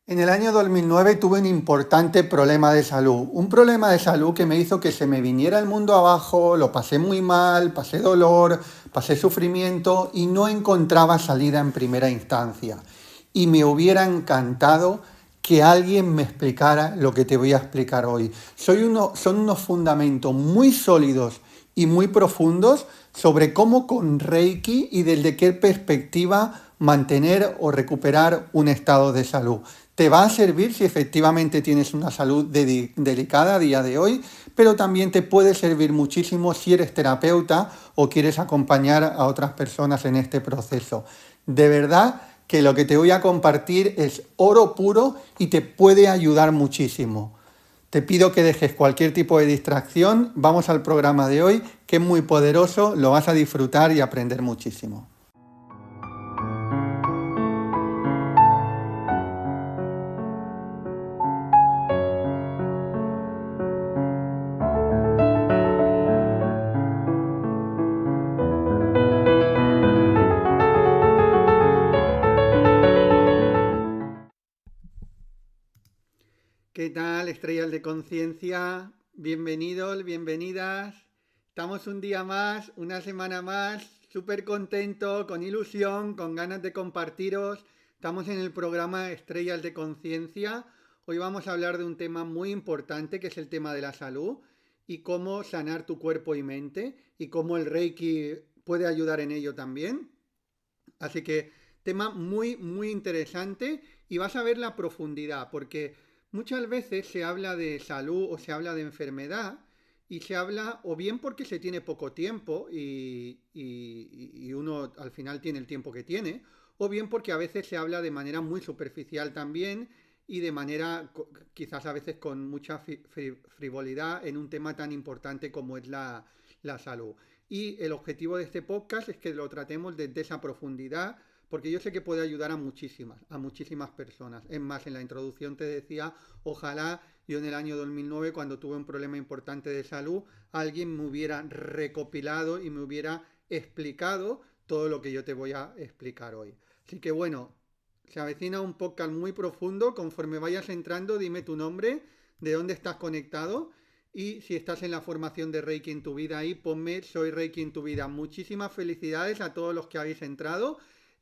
En el año 2009 tuve un importante problema de salud, un problema de salud que me hizo que se me viniera el mundo abajo, lo pasé muy mal, pasé dolor, pasé sufrimiento y no encontraba salida en primera instancia. Y me hubiera encantado que alguien me explicara lo que te voy a explicar hoy. Son unos fundamentos muy sólidos y muy profundos sobre cómo con Reiki y desde qué perspectiva mantener o recuperar un estado de salud. Te va a servir si efectivamente tienes una salud delicada a día de hoy, pero también te puede servir muchísimo si eres terapeuta o quieres acompañar a otras personas en este proceso. De verdad que lo que te voy a compartir es oro puro y te puede ayudar muchísimo. Te pido que dejes cualquier tipo de distracción. Vamos al programa de hoy, que es muy poderoso, lo vas a disfrutar y aprender muchísimo. ¿Qué tal, estrellas de conciencia? Bienvenidos, bienvenidas. Estamos un día más, una semana más, súper contento, con ilusión, con ganas de compartiros. Estamos en el programa Estrellas de Conciencia. Hoy vamos a hablar de un tema muy importante que es el tema de la salud y cómo sanar tu cuerpo y mente y cómo el Reiki puede ayudar en ello también. Así que tema muy, muy interesante y vas a ver la profundidad, porque muchas veces se habla de salud o se habla de enfermedad y se habla o bien porque se tiene poco tiempo y uno al final tiene el tiempo que tiene, o bien porque a veces se habla de manera muy superficial también y de manera quizás a veces con mucha frivolidad en un tema tan importante como es la salud. Y el objetivo de este podcast es que lo tratemos desde esa profundidad, porque yo sé que puede ayudar a muchísimas personas. Es más, en la introducción te decía, ojalá yo en el año 2009, cuando tuve un problema importante de salud, alguien me hubiera recopilado y me hubiera explicado todo lo que yo te voy a explicar hoy. Así que bueno, se avecina un podcast muy profundo. Conforme vayas entrando, dime tu nombre, de dónde estás conectado y si estás en la formación de Reiki en tu vida ahí, ponme Soy Reiki en tu vida. Muchísimas felicidades a todos los que habéis entrado.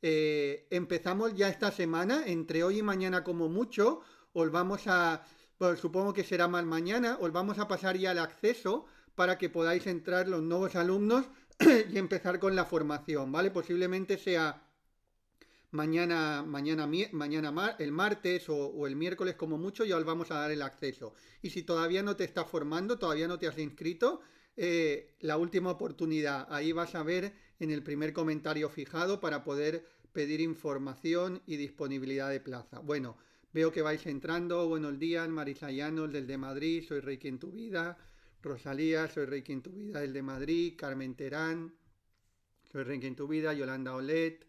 Empezamos ya esta semana, entre hoy y mañana como mucho, os vamos a, pues supongo que será más mañana, os vamos a pasar ya el acceso para que podáis entrar los nuevos alumnos y empezar con la formación, ¿vale? Posiblemente sea el martes o el miércoles como mucho, ya os vamos a dar el acceso. Y si todavía no te estás formando, todavía no te has inscrito, la última oportunidad, ahí vas a ver en el primer comentario fijado para poder pedir información y disponibilidad de plaza. Bueno, veo que vais entrando. Buenos días, Marisa Llanos, desde Madrid, soy Reiki en tu vida. Rosalía, soy Reiki en tu vida, desde Madrid. Carmen Terán, soy Reiki en tu vida. Yolanda Olet,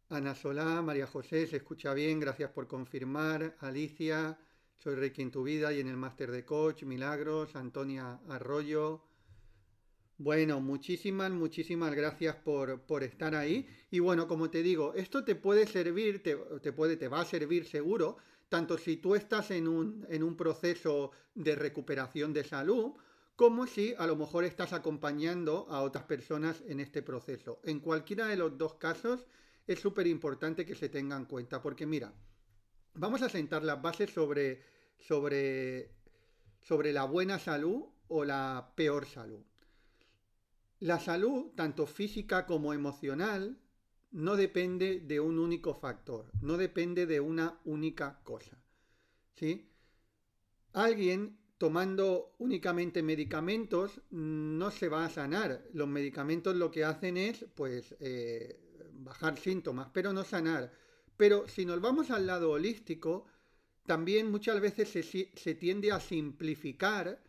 Ana Solá, María José, se escucha bien, gracias por confirmar. Alicia, soy Reiki en tu vida y en el máster de coach. Milagros, Antonia Arroyo. Bueno, muchísimas gracias por estar ahí. Y bueno, como te digo, esto te puede servir, te va a servir seguro, tanto si tú estás en un proceso de recuperación de salud, como si a lo mejor estás acompañando a otras personas en este proceso. En cualquiera de los dos casos es súper importante que se tenga en cuenta, porque mira, vamos a sentar las bases sobre, sobre la buena salud o la peor salud. La salud, tanto física como emocional, no depende de un único factor, no depende de una única cosa. ¿Sí? Alguien tomando únicamente medicamentos no se va a sanar. Los medicamentos lo que hacen es, pues, bajar síntomas, pero no sanar. Pero si nos vamos al lado holístico, también muchas veces se tiende a simplificar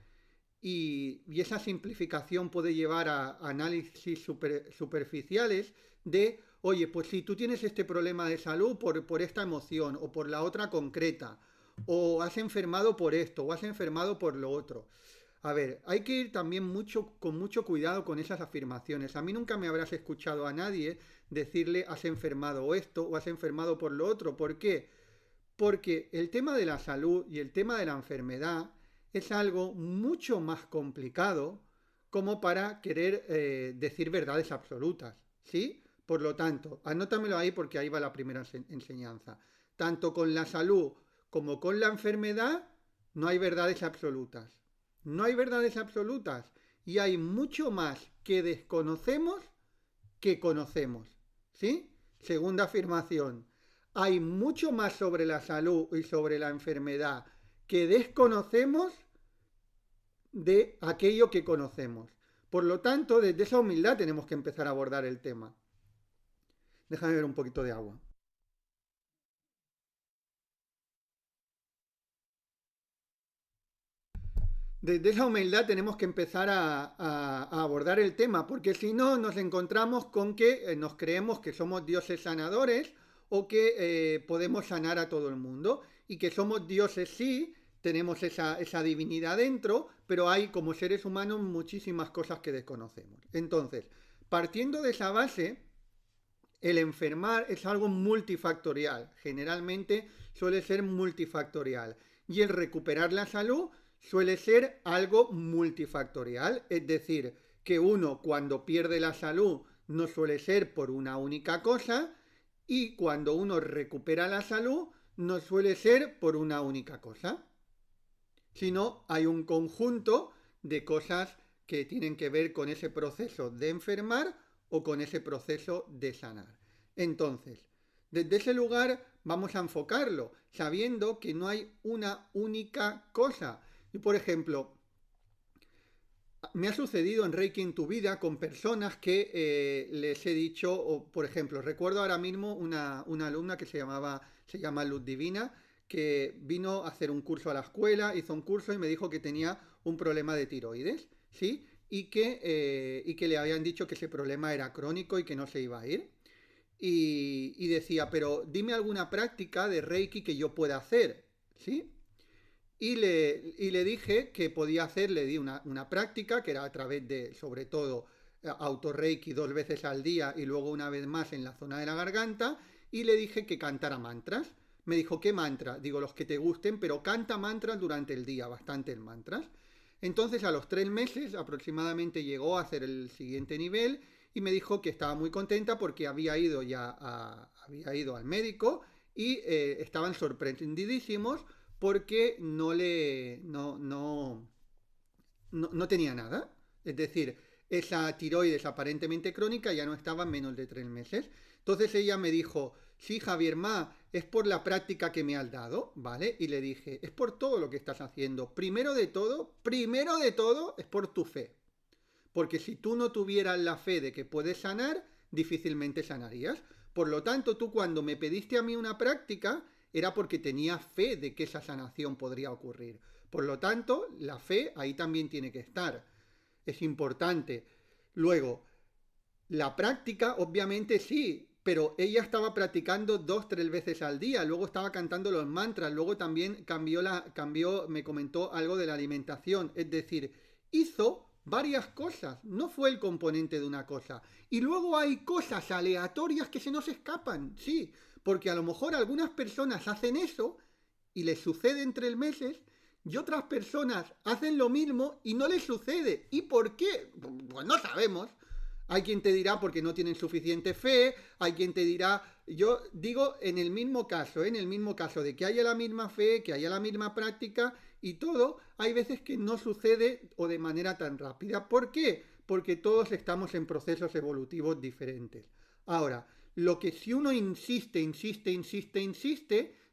y esa simplificación puede llevar a análisis superficiales de, oye, pues si tú tienes este problema de salud por esta emoción o por la otra concreta, o has enfermado por esto, o has enfermado por lo otro. A ver, hay que ir también con mucho cuidado con esas afirmaciones. A mí nunca me habrás escuchado a nadie decirle has enfermado o esto o has enfermado por lo otro. ¿Por qué? Porque el tema de la salud y el tema de la enfermedad es algo mucho más complicado como para querer decir verdades absolutas, ¿sí? Por lo tanto, anótamelo ahí porque ahí va la primera enseñanza. Tanto con la salud como con la enfermedad no hay verdades absolutas. No hay verdades absolutas y hay mucho más que desconocemos que conocemos, ¿sí? Segunda afirmación. Hay mucho más sobre la salud y sobre la enfermedad que desconocemos de aquello que conocemos. Por lo tanto, desde esa humildad tenemos que empezar a abordar el tema. Déjame ver un poquito de agua. Desde esa humildad tenemos que empezar a abordar el tema, porque si no nos encontramos con que nos creemos que somos dioses sanadores o que podemos sanar a todo el mundo y que somos dioses sí, tenemos esa divinidad dentro, pero hay como seres humanos muchísimas cosas que desconocemos. Entonces, partiendo de esa base, el enfermar es algo multifactorial, generalmente suele ser multifactorial, y el recuperar la salud suele ser algo multifactorial, es decir, que uno cuando pierde la salud no suele ser por una única cosa y cuando uno recupera la salud no suele ser por una única cosa, sino hay un conjunto de cosas que tienen que ver con ese proceso de enfermar o con ese proceso de sanar. Entonces, desde ese lugar vamos a enfocarlo, sabiendo que no hay una única cosa. Y por ejemplo, me ha sucedido en Reiki en tu vida con personas que les he dicho, o por ejemplo, recuerdo ahora mismo una alumna que se llama Luz Divina, que vino a hacer un curso a la escuela, hizo un curso y me dijo que tenía un problema de tiroides, ¿sí? Y que le habían dicho que ese problema era crónico y que no se iba a ir. Y decía, pero dime alguna práctica de Reiki que yo pueda hacer, ¿sí? Y le dije que podía hacer, le di una práctica que era a través de, sobre todo, autorreiki 2 veces al día y luego una vez más en la zona de la garganta. Y le dije que cantara mantras. Me dijo, ¿qué mantra? Digo, los que te gusten, pero canta mantras durante el día, bastantes mantras. Entonces a los 3 meses aproximadamente llegó a hacer el siguiente nivel y me dijo que estaba muy contenta porque había ido al médico y estaban sorprendidísimos porque no tenía nada. Es decir, esa tiroides aparentemente crónica ya no estaba en menos de 3 meses. Entonces ella me dijo, sí, Javier Ma, es por la práctica que me has dado, ¿vale? Y le dije, es por todo lo que estás haciendo. Primero de todo, es por tu fe. Porque si tú no tuvieras la fe de que puedes sanar, difícilmente sanarías. Por lo tanto, tú cuando me pediste a mí una práctica, era porque tenía fe de que esa sanación podría ocurrir. Por lo tanto, la fe ahí también tiene que estar. Es importante. Luego, la práctica, obviamente sí, pero ella estaba practicando 2, 3 veces al día, luego estaba cantando los mantras, luego también me comentó algo de la alimentación, es decir, hizo varias cosas, no fue el componente de una cosa. Y luego hay cosas aleatorias que se nos escapan, sí, porque a lo mejor algunas personas hacen eso y les sucede en 3 meses y otras personas hacen lo mismo y no les sucede. ¿Y por qué? Pues no sabemos. Hay quien te dirá porque no tienen suficiente fe, hay quien te dirá, yo digo en el mismo caso, de que haya la misma fe, que haya la misma práctica y todo, hay veces que no sucede o de manera tan rápida. ¿Por qué? Porque todos estamos en procesos evolutivos diferentes. Ahora, lo que si uno insiste,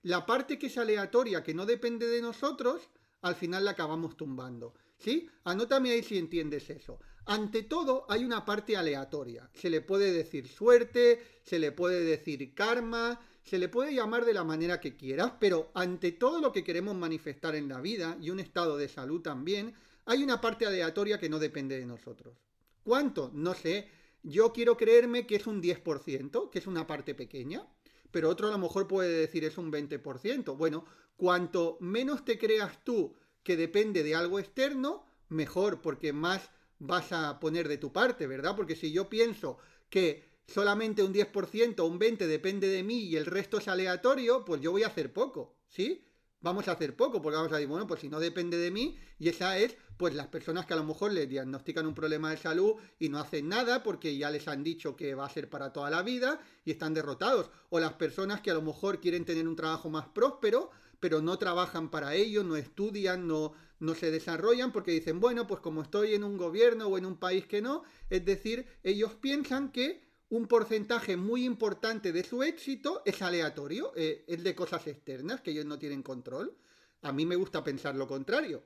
la parte que es aleatoria, que no depende de nosotros, al final la acabamos tumbando. ¿Sí? Anótame ahí si entiendes eso. Ante todo hay una parte aleatoria. Se le puede decir suerte, se le puede decir karma, se le puede llamar de la manera que quieras, pero ante todo lo que queremos manifestar en la vida y un estado de salud también, hay una parte aleatoria que no depende de nosotros. ¿Cuánto? No sé. Yo quiero creerme que es un 10%, que es una parte pequeña, pero otro a lo mejor puede decir es un 20%. Bueno, cuanto menos te creas tú que depende de algo externo, mejor, porque más vas a poner de tu parte, ¿verdad? Porque si yo pienso que solamente un 10% o un 20% depende de mí y el resto es aleatorio, pues yo voy a hacer poco, ¿sí? Vamos a hacer poco, porque vamos a decir, bueno, pues si no depende de mí, y esa es, pues las personas que a lo mejor les diagnostican un problema de salud y no hacen nada porque ya les han dicho que va a ser para toda la vida y están derrotados. O las personas que a lo mejor quieren tener un trabajo más próspero, pero no trabajan para ello, no estudian, no se desarrollan porque dicen, bueno, pues como estoy en un gobierno o en un país que no, es decir, ellos piensan que un porcentaje muy importante de su éxito es aleatorio, es de cosas externas que ellos no tienen control. A mí me gusta pensar lo contrario.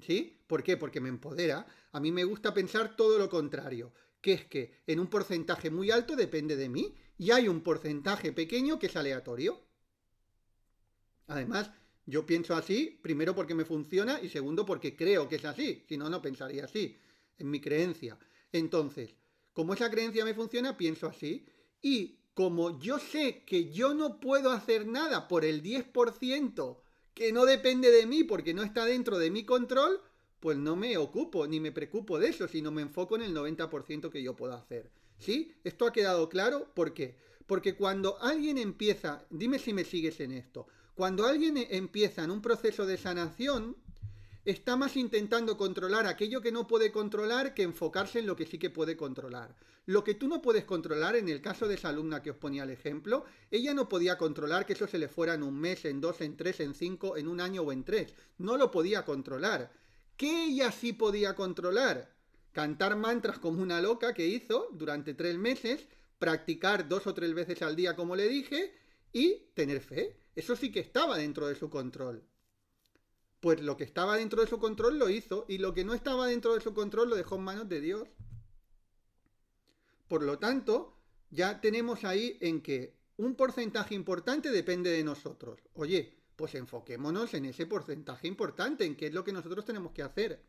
¿Sí? ¿Por qué? Porque me empodera. A mí me gusta pensar todo lo contrario, que es que en un porcentaje muy alto depende de mí y hay un porcentaje pequeño que es aleatorio. Además, yo pienso así, primero porque me funciona y segundo porque creo que es así, si no, no pensaría así, en mi creencia. Entonces, como esa creencia me funciona, pienso así y como yo sé que yo no puedo hacer nada por el 10% que no depende de mí porque no está dentro de mi control, pues no me ocupo ni me preocupo de eso, sino me enfoco en el 90% que yo puedo hacer. ¿Sí? ¿Esto ha quedado claro? ¿Por qué? Porque cuando alguien empieza, dime si me sigues en esto, cuando alguien empieza en un proceso de sanación, está más intentando controlar aquello que no puede controlar que enfocarse en lo que sí que puede controlar. Lo que tú no puedes controlar, en el caso de esa alumna que os ponía el ejemplo, ella no podía controlar que eso se le fuera en un mes, en dos, en tres, en cinco, en un año o en tres. No lo podía controlar. ¿Qué ella sí podía controlar? Cantar mantras como una loca que hizo durante 3 meses, practicar 2 o 3 veces al día como le dije y tener fe. Eso sí que estaba dentro de su control. Pues lo que estaba dentro de su control lo hizo y lo que no estaba dentro de su control lo dejó en manos de Dios. Por lo tanto, ya tenemos ahí en que un porcentaje importante depende de nosotros. Oye, pues enfoquémonos en ese porcentaje importante, en qué es lo que nosotros tenemos que hacer.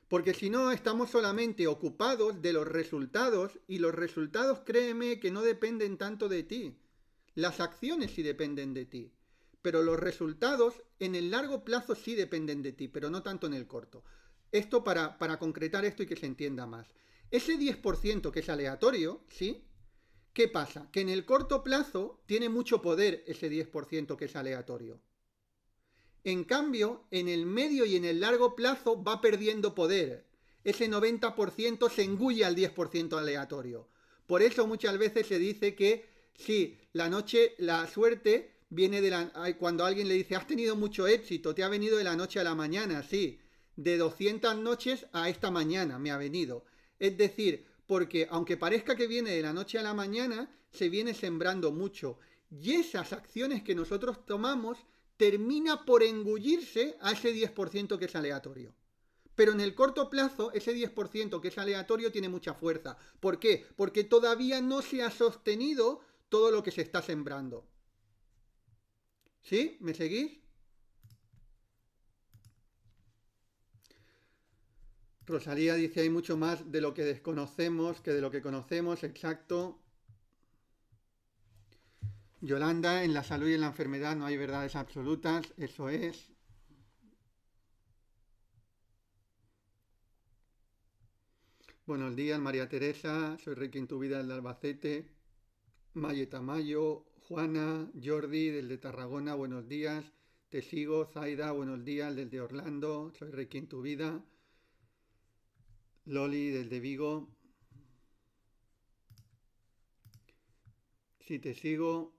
Porque si no, estamos solamente ocupados de los resultados y los resultados, créeme, que no dependen tanto de ti. Las acciones sí dependen de ti. Pero los resultados en el largo plazo sí dependen de ti, pero no tanto en el corto. Esto para concretar esto y que se entienda más. Ese 10% que es aleatorio, ¿sí? ¿Qué pasa? Que en el corto plazo tiene mucho poder ese 10% que es aleatorio. En cambio, en el medio y en el largo plazo va perdiendo poder. Ese 90% se engulle al 10% aleatorio. Por eso muchas veces se dice que sí, la suerte viene cuando alguien le dice, has tenido mucho éxito, te ha venido de la noche a la mañana, sí, de 200 noches a esta mañana me ha venido. Es decir, porque aunque parezca que viene de la noche a la mañana, se viene sembrando mucho. Y esas acciones que nosotros tomamos termina por engullirse a ese 10% que es aleatorio. Pero en el corto plazo, ese 10% que es aleatorio tiene mucha fuerza. ¿Por qué? Porque todavía no se ha sostenido todo lo que se está sembrando. ¿Sí? ¿Me seguís? Rosalía dice, hay mucho más de lo que desconocemos que de lo que conocemos, exacto. Yolanda, en la salud y en la enfermedad no hay verdades absolutas, eso es. Buenos días, María Teresa, soy Reiki en tu vida del Albacete. Maye Tamayo, Juana, Jordi, desde Tarragona, buenos días. Te sigo, Zaida, buenos días, desde Orlando, soy Reiki en tu vida. Loli, desde Vigo. Si te sigo,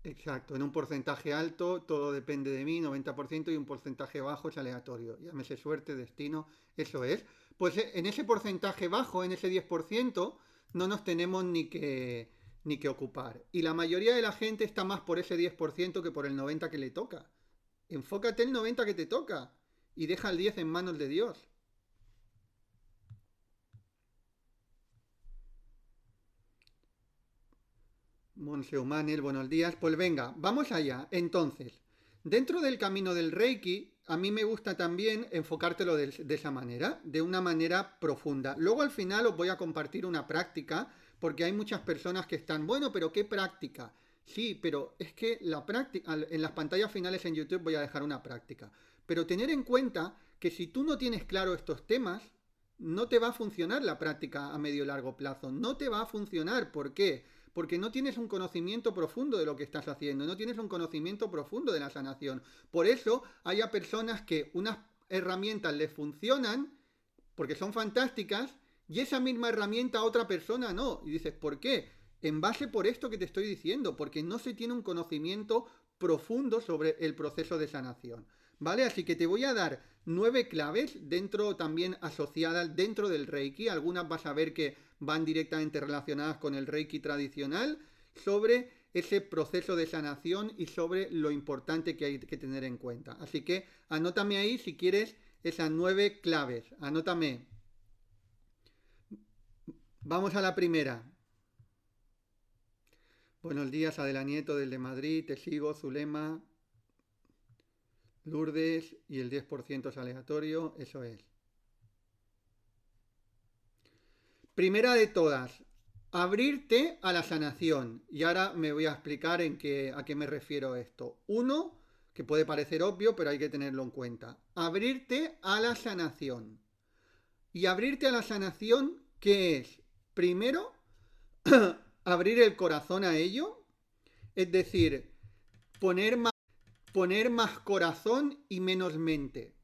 exacto, en un porcentaje alto todo depende de mí, 90%, y un porcentaje bajo es aleatorio. Llámese suerte, destino, eso es. Pues en ese porcentaje bajo, en ese 10%, no nos tenemos ni que ocupar. Y la mayoría de la gente está más por ese 10% que por el 90% que le toca. Enfócate en el 90% que te toca y deja el 10% en manos de Dios. Monse Humanel, buenos días. Pues venga, vamos allá. Entonces, dentro del camino del Reiki, a mí me gusta también enfocártelo de esa manera, de una manera profunda. Luego al final os voy a compartir una práctica, porque hay muchas personas que están, bueno, pero ¿qué práctica? Sí, pero es que la práctica, en las pantallas finales en YouTube voy a dejar una práctica. Pero tener en cuenta que si tú no tienes claro estos temas, no te va a funcionar la práctica a medio y largo plazo. No te va a funcionar. ¿Por qué? Porque no tienes un conocimiento profundo de lo que estás haciendo, no tienes un conocimiento profundo de la sanación. Por eso hay a personas que unas herramientas les funcionan porque son fantásticas y esa misma herramienta a otra persona no. Y dices, ¿por qué? En base por esto que te estoy diciendo, porque no se tiene un conocimiento profundo sobre el proceso de sanación. ¿Vale? Así que te voy a dar 9 claves dentro también asociadas dentro del Reiki. Algunas vas a ver que van directamente relacionadas con el Reiki tradicional sobre ese proceso de sanación y sobre lo importante que hay que tener en cuenta. Así que anótame ahí si quieres esas 9 claves. Anótame. Vamos a la primera. Buenos días, Adela Nieto del de Madrid. Te sigo, Zulema. Lourdes y el 10% es aleatorio, eso es. Primera de todas, abrirte a la sanación. Y ahora me voy a explicar a qué me refiero esto. Uno, que puede parecer obvio, pero hay que tenerlo en cuenta. Abrirte a la sanación. Y abrirte a la sanación, ¿qué es? Primero, abrir el corazón a ello. Es decir, poner más corazón y menos mente.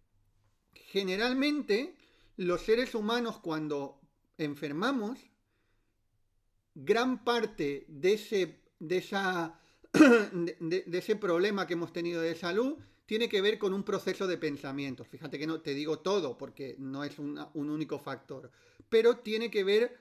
Generalmente, los seres humanos cuando enfermamos, gran parte de ese problema que hemos tenido de salud tiene que ver con un proceso de pensamientos. Fíjate que no te digo todo porque no es un único factor, pero tiene que ver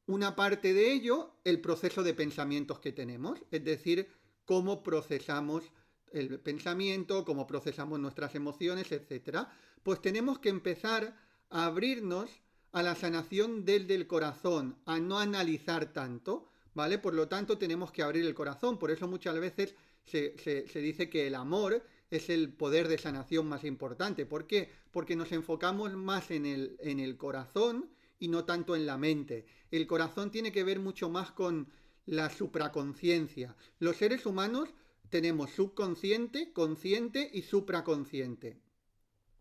una parte de ello el proceso de pensamientos que tenemos, es decir, cómo procesamos el pensamiento, cómo procesamos nuestras emociones, etc. Pues tenemos que empezar a abrirnos a la sanación del corazón, a no analizar tanto, ¿vale? Por lo tanto, tenemos que abrir el corazón. Por eso muchas veces se dice que el amor es el poder de sanación más importante. ¿Por qué? Porque nos enfocamos más en el corazón y no tanto en la mente. El corazón tiene que ver mucho más con la supraconsciencia. Los seres humanos tenemos subconsciente, consciente y supraconsciente.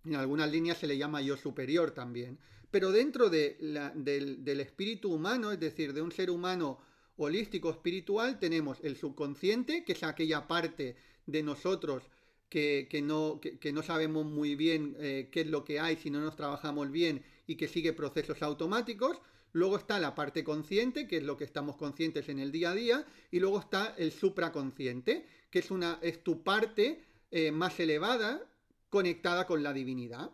En algunas líneas se le llama yo superior también. Pero dentro del espíritu humano, es decir, de un ser humano holístico espiritual, tenemos el subconsciente, que es aquella parte de nosotros que no sabemos muy bien qué es lo que hay si no nos trabajamos bien y que sigue procesos automáticos. Luego está la parte consciente, que es lo que estamos conscientes en el día a día, y luego está el supraconsciente, que es tu parte más elevada, conectada con la divinidad.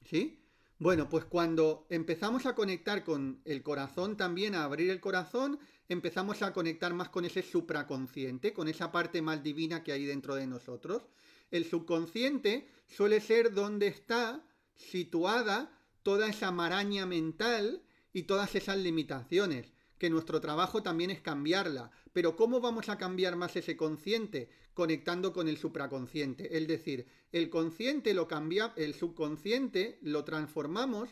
¿Sí? Bueno, pues cuando empezamos a conectar con el corazón también, a abrir el corazón, empezamos a conectar más con ese supraconsciente, con esa parte más divina que hay dentro de nosotros. El subconsciente suele ser donde está situada toda esa maraña mental y todas esas limitaciones, que nuestro trabajo también es cambiarla. Pero ¿cómo vamos a cambiar más ese consciente? Conectando con el supraconsciente. Es decir, el consciente lo cambia, el subconsciente lo transformamos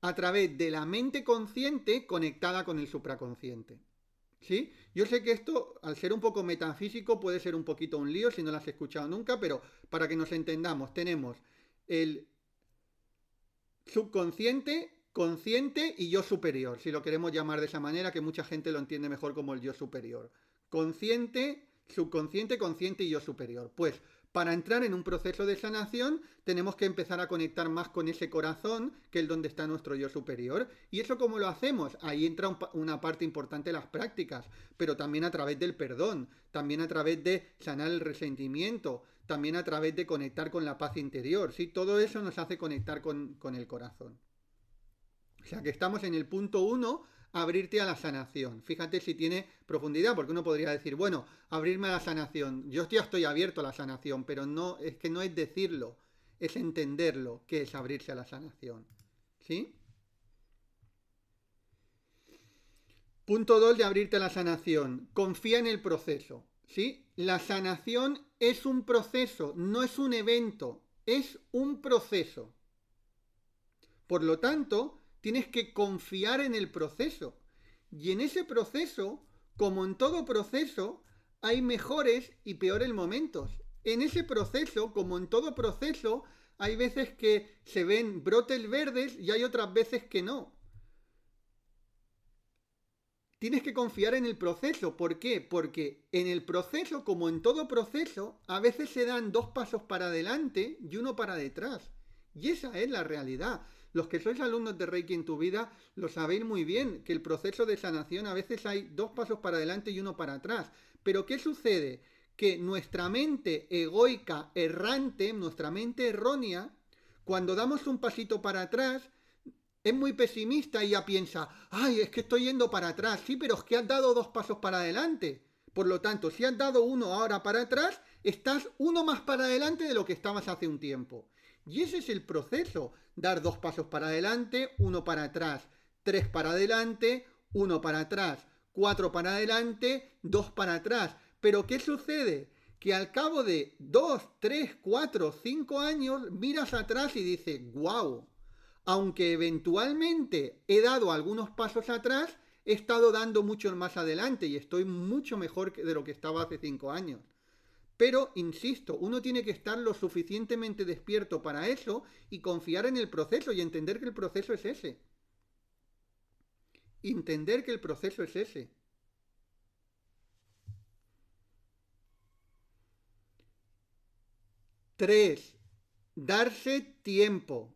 a través de la mente consciente conectada con el supraconsciente. ¿Sí? Yo sé que esto, al ser un poco metafísico, puede ser un poquito un lío si no lo has escuchado nunca, pero para que nos entendamos, tenemos el subconsciente, consciente y yo superior, si lo queremos llamar de esa manera, que mucha gente lo entiende mejor como el yo superior. Consciente, subconsciente, consciente y yo superior. Pues para entrar en un proceso de sanación tenemos que empezar a conectar más con ese corazón, que es donde está nuestro yo superior. ¿Y eso cómo lo hacemos? Ahí entra una parte importante de las prácticas, pero también a través del perdón, también a través de sanar el resentimiento, también a través de conectar con la paz interior. ¿Sí? Todo eso nos hace conectar con el corazón. O sea que estamos en el punto 1, abrirte a la sanación. Fíjate si tiene profundidad, porque uno podría decir, bueno, abrirme a la sanación. Yo ya estoy abierto a la sanación, pero no, es que no es decirlo, es entenderlo, que es abrirse a la sanación. ¿Sí? Punto 2 de abrirte a la sanación. Confía en el proceso. ¿Sí? La sanación es un proceso, no es un evento, es un proceso. Por lo tanto, tienes que confiar en el proceso. Y en ese proceso, como en todo proceso, hay mejores y peores momentos. En ese proceso, como en todo proceso, hay veces que se ven brotes verdes y hay otras veces que no. Tienes que confiar en el proceso. ¿Por qué? Porque en el proceso, como en todo proceso, a veces se dan 2 pasos para adelante y uno para detrás. Y esa es la realidad. Los que sois alumnos de Reiki en tu vida lo sabéis muy bien, que el proceso de sanación a veces hay 2 pasos para adelante y uno para atrás. Pero ¿qué sucede? Que nuestra mente egoica, errante, nuestra mente errónea, cuando damos un pasito para atrás, es muy pesimista y ya piensa, ay, es que estoy yendo para atrás. Sí, pero es que has dado 2 pasos para adelante. Por lo tanto, si has dado uno ahora para atrás, estás uno más para adelante de lo que estabas hace un tiempo. Y ese es el proceso, dar 2 pasos para adelante, uno para atrás, 3 para adelante, uno para atrás, 4 para adelante, 2 para atrás. Pero ¿qué sucede? Que al cabo de 2, 3, 4, 5 años miras atrás y dices, wow, aunque eventualmente he dado algunos pasos atrás, he estado dando mucho más adelante y estoy mucho mejor de lo que estaba hace 5 años. Pero, insisto, uno tiene que estar lo suficientemente despierto para eso y confiar en el proceso y entender que el proceso es ese. Entender que el proceso es ese. 3. Darse tiempo.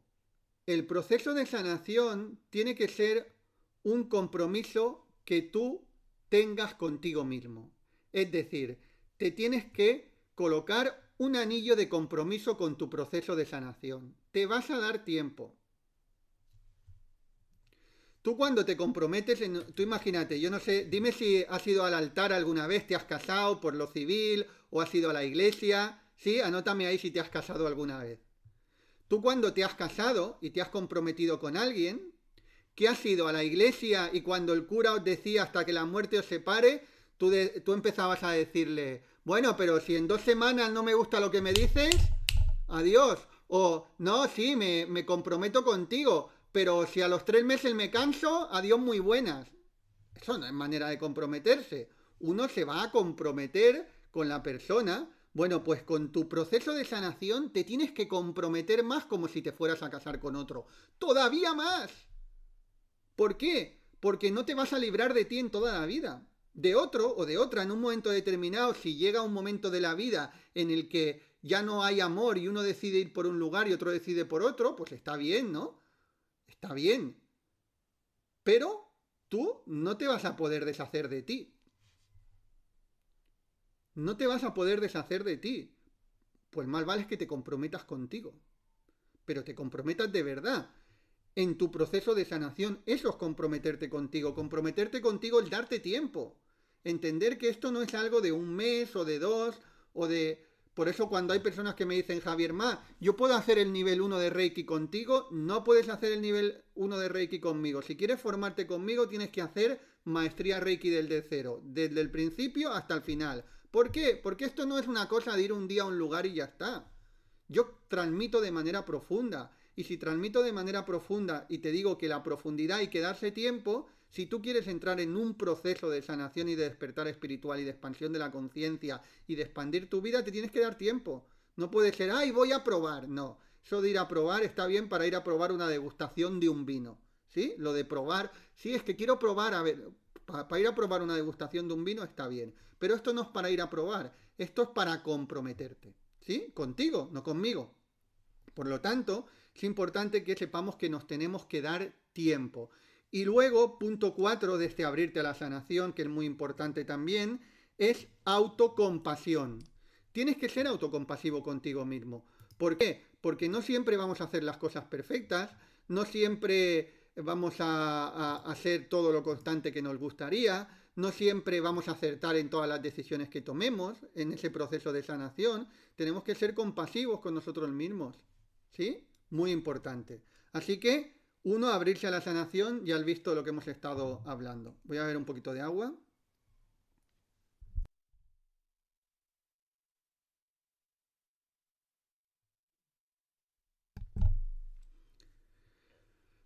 El proceso de sanación tiene que ser un compromiso que tú tengas contigo mismo. Es decir, te tienes que colocar un anillo de compromiso con tu proceso de sanación. Te vas a dar tiempo. Tú cuando te comprometes, tú imagínate, yo no sé, dime si has ido al altar alguna vez, te has casado por lo civil o has ido a la iglesia. Sí, anótame ahí si te has casado alguna vez. Tú cuando te has casado y te has comprometido con alguien, que has ido a la iglesia y cuando el cura os decía hasta que la muerte os separe, tú empezabas a decirle, bueno, pero si en 2 semanas no me gusta lo que me dices, adiós. O, no, sí, me comprometo contigo, pero si a los 3 meses me canso, adiós muy buenas. Eso no es manera de comprometerse. Uno se va a comprometer con la persona. Bueno, pues con tu proceso de sanación te tienes que comprometer más como si te fueras a casar con otro. Todavía más. ¿Por qué? Porque no te vas a librar de ti en toda la vida. De otro o de otra en un momento determinado, si llega un momento de la vida en el que ya no hay amor y uno decide ir por un lugar y otro decide por otro, pues está bien, ¿no? Está bien. Pero tú no te vas a poder deshacer de ti. No te vas a poder deshacer de ti. Pues más vale que te comprometas contigo. Pero te comprometas de verdad en tu proceso de sanación. Eso es comprometerte contigo. Comprometerte contigo es darte tiempo. Entender que esto no es algo de un mes o de 2 o de... Por eso cuando hay personas que me dicen, Javier, yo puedo hacer el nivel 1 de Reiki contigo, no puedes hacer el nivel 1 de Reiki conmigo. Si quieres formarte conmigo, tienes que hacer maestría Reiki desde cero, desde el principio hasta el final. ¿Por qué? Porque esto no es una cosa de ir un día a un lugar y ya está. Yo transmito de manera profunda. Y si transmito de manera profunda y te digo que la profundidad hay que darse tiempo, si tú quieres entrar en un proceso de sanación y de despertar espiritual y de expansión de la conciencia y de expandir tu vida, te tienes que dar tiempo. No puede ser, ay, voy a probar. No, eso de ir a probar está bien para ir a probar una degustación de un vino. ¿Sí? Lo de probar, sí, es que quiero probar, a ver, para ir a probar una degustación de un vino está bien. Pero esto no es para ir a probar, esto es para comprometerte. ¿Sí? Contigo, no conmigo. Por lo tanto, es importante que sepamos que nos tenemos que dar tiempo. Y luego, punto 4 de este abrirte a la sanación, que es muy importante también, es autocompasión. Tienes que ser autocompasivo contigo mismo. ¿Por qué? Porque no siempre vamos a hacer las cosas perfectas, no siempre vamos a hacer todo lo constante que nos gustaría, no siempre vamos a acertar en todas las decisiones que tomemos en ese proceso de sanación. Tenemos que ser compasivos con nosotros mismos. ¿Sí? Muy importante. Así que, uno, abrirse a la sanación, ya has visto lo que hemos estado hablando. Voy a ver un poquito de agua.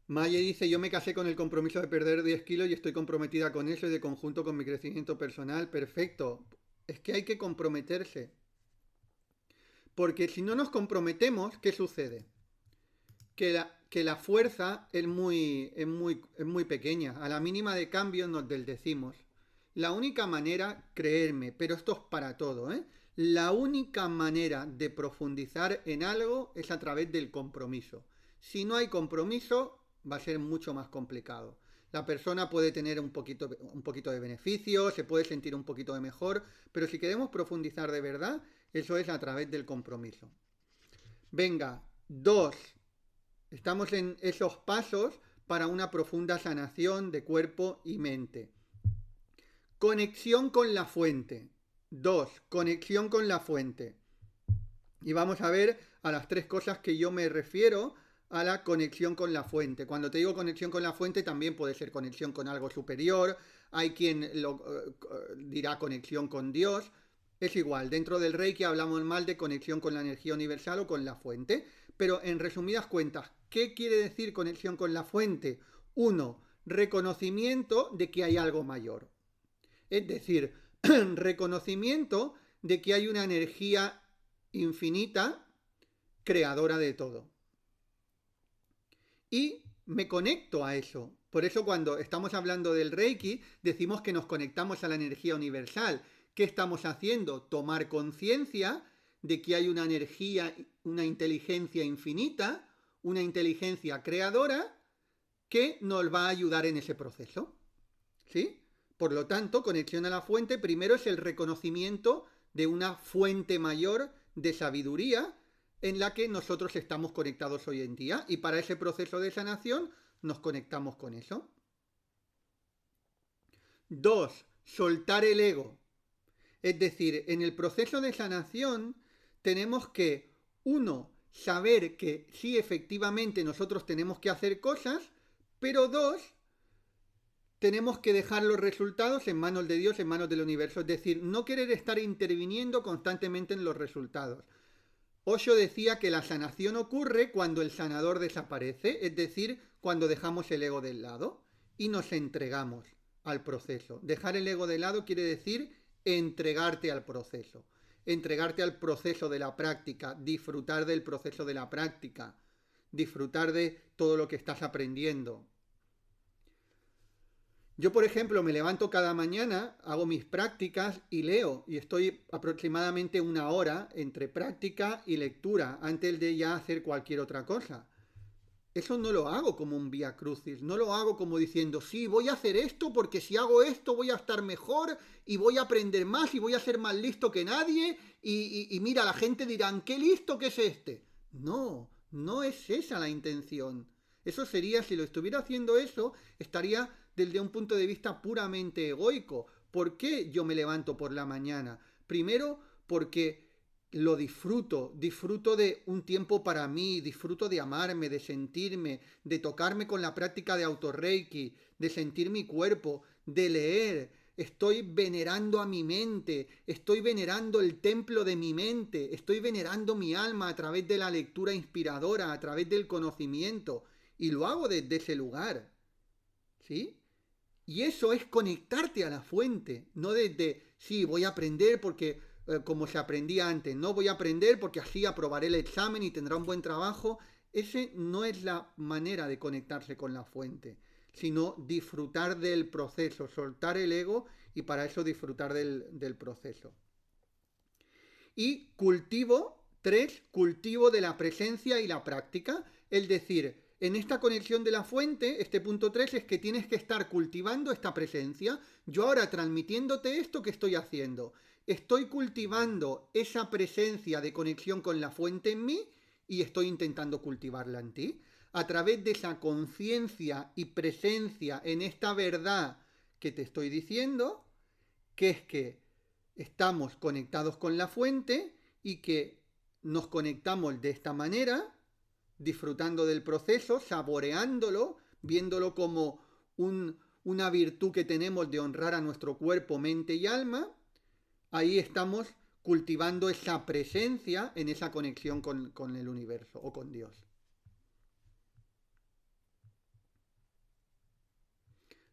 Maye dice, yo me casé con el compromiso de perder 10 kilos y estoy comprometida con eso y de conjunto con mi crecimiento personal. Perfecto. Es que hay que comprometerse. Porque si no nos comprometemos, ¿qué sucede? Que la fuerza es muy pequeña. A la mínima de cambio nos desdecimos. La única manera, creerme, pero esto es para todo, ¿eh? La única manera de profundizar en algo es a través del compromiso. Si no hay compromiso, va a ser mucho más complicado. La persona puede tener un poquito de beneficio, se puede sentir un poquito de mejor, pero si queremos profundizar de verdad, eso es a través del compromiso. Venga, dos. Estamos en esos pasos para una profunda sanación de cuerpo y mente. Conexión con la fuente. 2. Conexión con la fuente. Y vamos a ver a las tres cosas que yo me refiero a la conexión con la fuente. Cuando te digo conexión con la fuente, también puede ser conexión con algo superior. Hay quien dirá conexión con Dios. Es igual, dentro del Reiki hablamos mal de conexión con la energía universal o con la fuente. Pero en resumidas cuentas, ¿qué quiere decir conexión con la fuente? 1. Reconocimiento de que hay algo mayor. Es decir, reconocimiento de que hay una energía infinita creadora de todo. Y me conecto a eso. Por eso cuando estamos hablando del Reiki, decimos que nos conectamos a la energía universal. ¿Qué estamos haciendo? Tomar conciencia de que hay una energía, una inteligencia infinita, una inteligencia creadora que nos va a ayudar en ese proceso. ¿Sí? Por lo tanto, conexión a la fuente primero es el reconocimiento de una fuente mayor de sabiduría en la que nosotros estamos conectados hoy en día, y para ese proceso de sanación nos conectamos con eso. 2. Soltar el ego. Es decir, en el proceso de sanación tenemos que, 1. Saber que sí, efectivamente nosotros tenemos que hacer cosas, pero 2. Tenemos que dejar los resultados en manos de Dios, en manos del universo. Es decir, no querer estar interviniendo constantemente en los resultados. Osho decía que la sanación ocurre cuando el sanador desaparece, es decir, cuando dejamos el ego del lado y nos entregamos al proceso. Dejar el ego de lado quiere decir entregarte al proceso. Entregarte al proceso de la práctica, disfrutar del proceso de la práctica, disfrutar de todo lo que estás aprendiendo. Yo, por ejemplo, me levanto cada mañana, hago mis prácticas y leo, y estoy aproximadamente 1 hora entre práctica y lectura antes de ya hacer cualquier otra cosa. Eso no lo hago como un vía crucis, no lo hago como diciendo, sí, voy a hacer esto porque si hago esto voy a estar mejor y voy a aprender más y voy a ser más listo que nadie y mira, la gente dirán, qué listo que es este. No, no es esa la intención. Eso sería, si lo estuviera haciendo eso, estaría desde un punto de vista puramente egoico. ¿Por qué yo me levanto por la mañana? Primero, porque lo disfruto de un tiempo para mí, disfruto de amarme, de sentirme, de tocarme con la práctica de autorreiki, de sentir mi cuerpo, de leer. Estoy venerando a mi mente, estoy venerando el templo de mi mente, estoy venerando mi alma a través de la lectura inspiradora, a través del conocimiento, y lo hago desde ese lugar. ¿Sí? Y eso es conectarte a la fuente, no desde, sí, voy a aprender porque, como se aprendía antes, no voy a aprender porque así aprobaré el examen y tendrá un buen trabajo. Ese no es la manera de conectarse con la fuente, sino disfrutar del proceso, soltar el ego y para eso disfrutar del proceso. Y cultivo, 3, cultivo de la presencia y la práctica, es decir, en esta conexión de la fuente, este punto 3 es que tienes que estar cultivando esta presencia. Yo ahora transmitiéndote esto que estoy haciendo, estoy cultivando esa presencia de conexión con la fuente en mí y estoy intentando cultivarla en ti. A través de esa conciencia y presencia en esta verdad que te estoy diciendo, que es que estamos conectados con la fuente y que nos conectamos de esta manera, disfrutando del proceso, saboreándolo, viéndolo como una virtud que tenemos de honrar a nuestro cuerpo, mente y alma. Ahí estamos cultivando esa presencia en esa conexión con el universo o con Dios.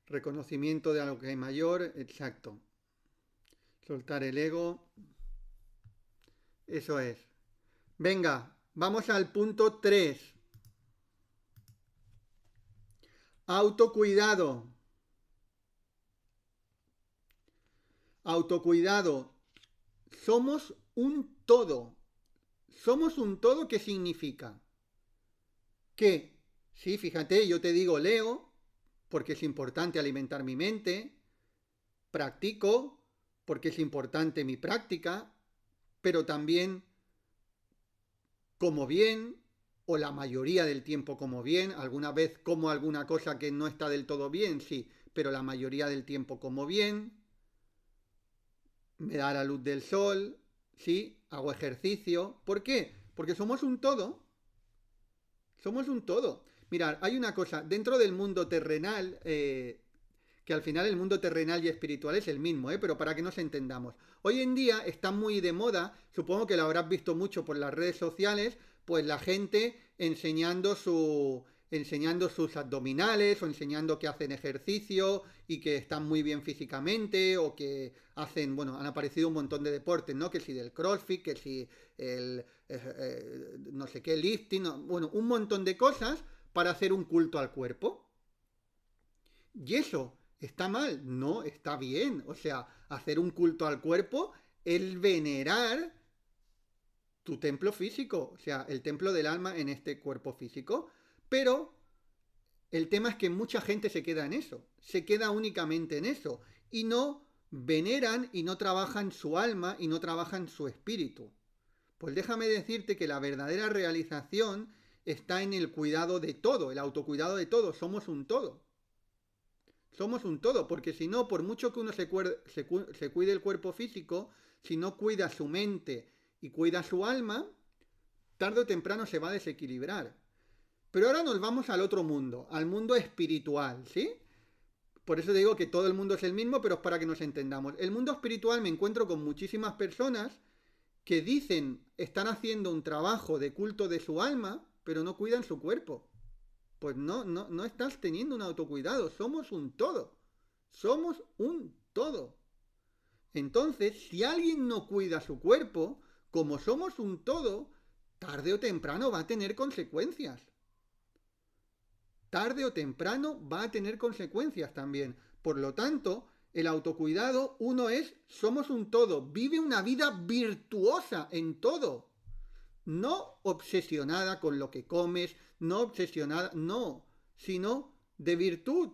Reconocimiento de algo que es mayor, exacto. Soltar el ego, eso es. Venga, vamos al punto 3. Autocuidado. Autocuidado. Somos un todo. Somos un todo, ¿qué significa? Que, sí, fíjate, yo te digo leo, porque es importante alimentar mi mente, practico, porque es importante mi práctica, pero también como bien, o la mayoría del tiempo como bien, alguna vez como alguna cosa que no está del todo bien, sí, pero la mayoría del tiempo como bien, me da la luz del sol, sí, hago ejercicio. ¿Por qué? Porque somos un todo. Somos un todo. Mirad, hay una cosa, dentro del mundo terrenal, que al final el mundo terrenal y espiritual es el mismo, pero para que nos entendamos. Hoy en día está muy de moda, supongo que lo habrás visto mucho por las redes sociales, pues la gente enseñando sus abdominales o enseñando que hacen ejercicio y que están muy bien físicamente o que hacen, bueno, han aparecido un montón de deportes, ¿no? Que si del CrossFit, que si el no sé qué lifting, no, bueno, un montón de cosas para hacer un culto al cuerpo. Y eso está mal, no, está bien. O sea, hacer un culto al cuerpo es venerar tu templo físico, o sea, el templo del alma en este cuerpo físico. Pero el tema es que mucha gente se queda en eso, se queda únicamente en eso y no veneran y no trabajan su alma y no trabajan su espíritu. Pues déjame decirte que la verdadera realización está en el cuidado de todo, el autocuidado de todo, somos un todo. Somos un todo, porque si no, por mucho que uno se cuide el cuerpo físico, si no cuida su mente y cuida su alma, tarde o temprano se va a desequilibrar. Pero ahora nos vamos al otro mundo, al mundo espiritual, ¿sí? Por eso digo que todo el mundo es el mismo, pero es para que nos entendamos. El mundo espiritual me encuentro con muchísimas personas que dicen están haciendo un trabajo de culto de su alma, pero no cuidan su cuerpo. Pues no estás teniendo un autocuidado, somos un todo. Somos un todo. Entonces, si alguien no cuida su cuerpo, como somos un todo, tarde o temprano va a tener consecuencias. Tarde o temprano va a tener consecuencias también. Por lo tanto, el autocuidado, somos un todo, vive una vida virtuosa en todo. No obsesionada con lo que comes, no obsesionada, no, sino de virtud,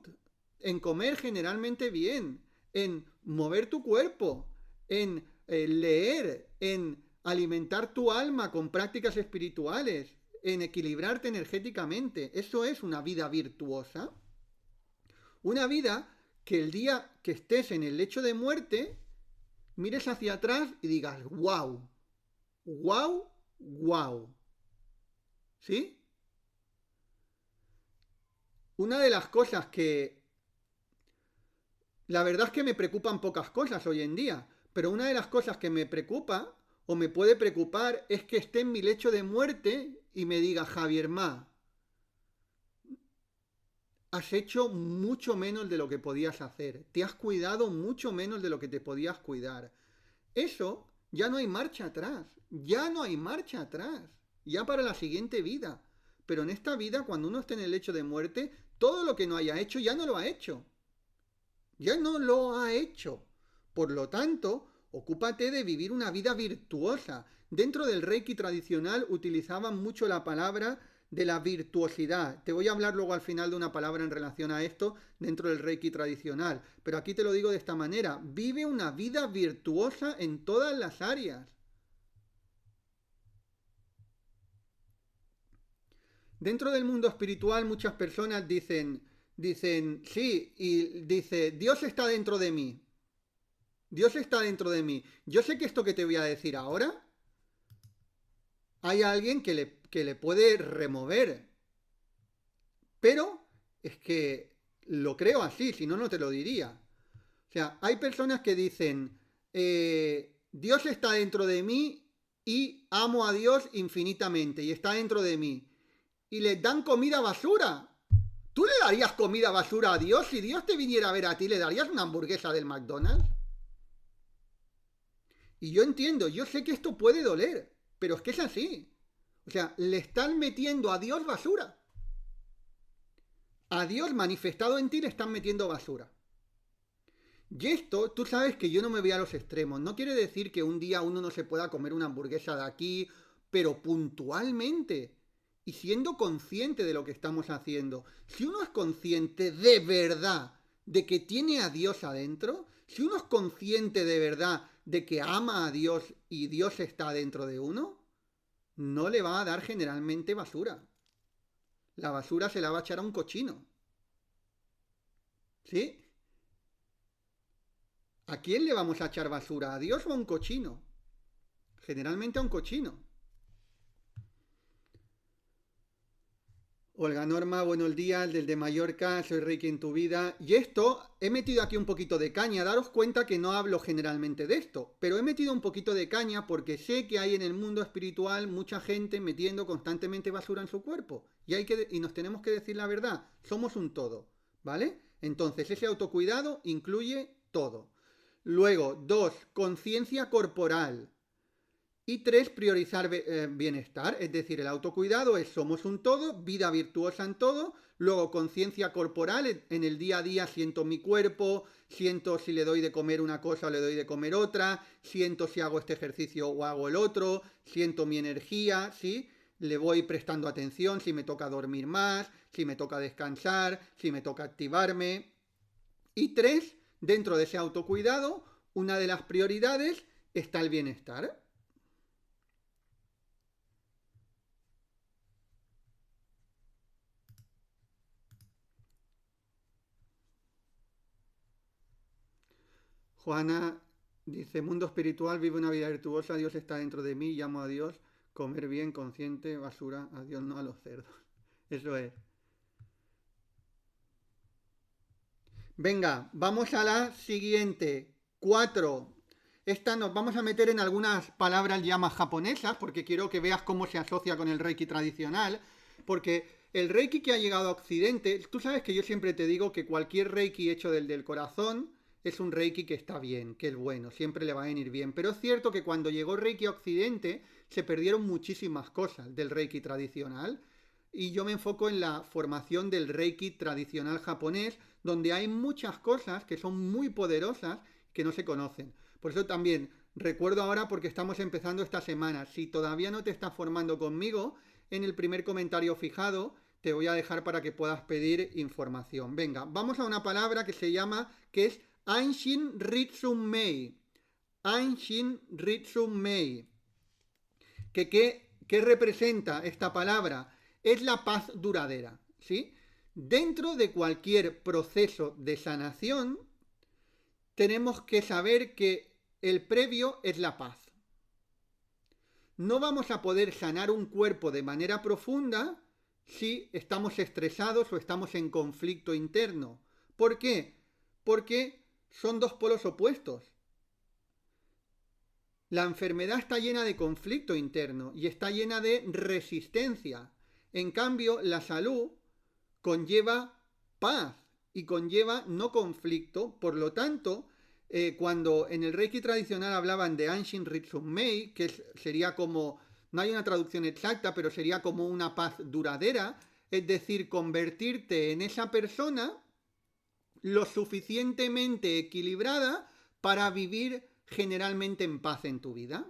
en comer generalmente bien, en mover tu cuerpo, en leer, en alimentar tu alma con prácticas espirituales, en equilibrarte energéticamente. Eso es una vida virtuosa. Una vida que el día que estés en el lecho de muerte, mires hacia atrás y digas, wow, wow, wow. ¿Sí? Una de las cosas que... La verdad es que me preocupan pocas cosas hoy en día, pero una de las cosas que me preocupa o me puede preocupar es que esté en mi lecho de muerte y me diga, Javier Ma, has hecho mucho menos de lo que podías hacer, te has cuidado mucho menos de lo que te podías cuidar. Eso ya no hay marcha atrás, ya no hay marcha atrás, ya para la siguiente vida. Pero en esta vida, cuando uno esté en el lecho de muerte, todo lo que no haya hecho ya no lo ha hecho. Ya no lo ha hecho. Por lo tanto, ocúpate de vivir una vida virtuosa. Dentro del Reiki tradicional utilizaban mucho la palabra de la virtuosidad. Te voy a hablar luego al final de una palabra en relación a esto dentro del Reiki tradicional. Pero aquí te lo digo de esta manera. Vive una vida virtuosa en todas las áreas. Dentro del mundo espiritual muchas personas dicen, sí, y dice, Dios está dentro de mí. Dios está dentro de mí. Yo sé que esto que te voy a decir ahora, hay alguien que le puede remover. Pero es que lo creo así, si no, no te lo diría. O sea, hay personas que dicen, Dios está dentro de mí y amo a Dios infinitamente y está dentro de mí. Y les dan comida basura. ¿Tú le darías comida basura a Dios? Si Dios te viniera a ver a ti, ¿le darías una hamburguesa del McDonald's? Y yo entiendo, yo sé que esto puede doler, pero es que es así. O sea, le están metiendo a Dios basura. A Dios manifestado en ti le están metiendo basura. Y esto, tú sabes que yo no me voy a los extremos. No quiere decir que un día uno no se pueda comer una hamburguesa de aquí, pero puntualmente y siendo consciente de lo que estamos haciendo. Si uno es consciente de verdad de que tiene a Dios adentro, si uno es consciente de verdad de que ama a Dios y Dios está dentro de uno, no le va a dar generalmente basura. La basura se la va a echar a un cochino. ¿Sí? ¿A quién le vamos a echar basura? ¿A Dios o a un cochino? Generalmente a un cochino. Olga Norma, buenos días, desde Mallorca, soy Reiki en tu vida. Y esto, he metido aquí un poquito de caña, daros cuenta que no hablo generalmente de esto, pero he metido un poquito de caña porque sé que hay en el mundo espiritual mucha gente metiendo constantemente basura en su cuerpo. Y nos tenemos que decir la verdad, somos un todo, ¿vale? Entonces, ese autocuidado incluye todo. Luego, 2, conciencia corporal. Y 3, priorizar bienestar, es decir, el autocuidado es somos un todo, vida virtuosa en todo, luego conciencia corporal, en el día a día siento mi cuerpo, siento si le doy de comer una cosa o le doy de comer otra, siento si hago este ejercicio o hago el otro, siento mi energía, ¿sí? Le voy prestando atención si me toca dormir más, si me toca descansar, si me toca activarme. Y 3, dentro de ese autocuidado, una de las prioridades está el bienestar. Juana dice, mundo espiritual, vive una vida virtuosa, Dios está dentro de mí, llamo a Dios, comer bien, consciente, basura, a Dios no a los cerdos. Eso es. Venga, vamos a la siguiente. 4. Esta nos vamos a meter en algunas palabras ya más japonesas, porque quiero que veas cómo se asocia con el Reiki tradicional, porque el Reiki que ha llegado a Occidente, tú sabes que yo siempre te digo que cualquier Reiki hecho del corazón es un Reiki que está bien, que es bueno, siempre le va a venir bien. Pero es cierto que cuando llegó Reiki a Occidente se perdieron muchísimas cosas del Reiki tradicional y yo me enfoco en la formación del Reiki tradicional japonés, donde hay muchas cosas que son muy poderosas que no se conocen. Por eso también recuerdo ahora, porque estamos empezando esta semana, si todavía no te estás formando conmigo, en el primer comentario fijado te voy a dejar para que puedas pedir información. Venga, vamos a una palabra que se llama, que es Anshin Ritsum Mei. Anshin Ritsum Mei. ¿Qué representa esta palabra? Es la paz duradera, ¿sí? Dentro de cualquier proceso de sanación, tenemos que saber que el previo es la paz. No vamos a poder sanar un cuerpo de manera profunda si estamos estresados o estamos en conflicto interno. ¿Por qué? Porque son dos polos opuestos. La enfermedad está llena de conflicto interno y está llena de resistencia. En cambio, la salud conlleva paz y conlleva no conflicto. Por lo tanto, cuando en el Reiki tradicional hablaban de Anshin Ritsum Mei, que sería como, no hay una traducción exacta, pero sería como una paz duradera, es decir, convertirte en esa persona lo suficientemente equilibrada para vivir generalmente en paz en tu vida.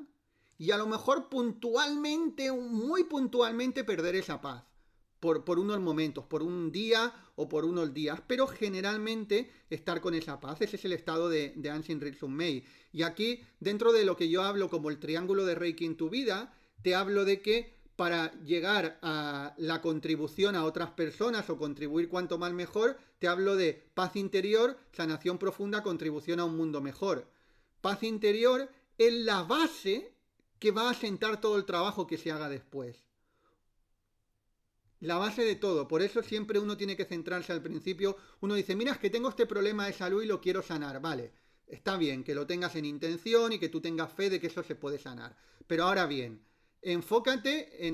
Y a lo mejor puntualmente, muy puntualmente, perder esa paz. Por unos momentos, por un día o por unos días, pero generalmente estar con esa paz. Ese es el estado de Anshin Ritsum Mei. Y aquí, dentro de lo que yo hablo como el triángulo de Reiki en tu vida, te hablo de que para llegar a la contribución a otras personas o contribuir cuanto más mejor, te hablo de paz interior, sanación profunda, contribución a un mundo mejor. Paz interior es la base que va a sentar todo el trabajo que se haga después. La base de todo. Por eso siempre uno tiene que centrarse al principio. Uno dice, mira, es que tengo este problema de salud y lo quiero sanar. Vale, está bien que lo tengas en intención y que tú tengas fe de que eso se puede sanar. Pero ahora bien, enfócate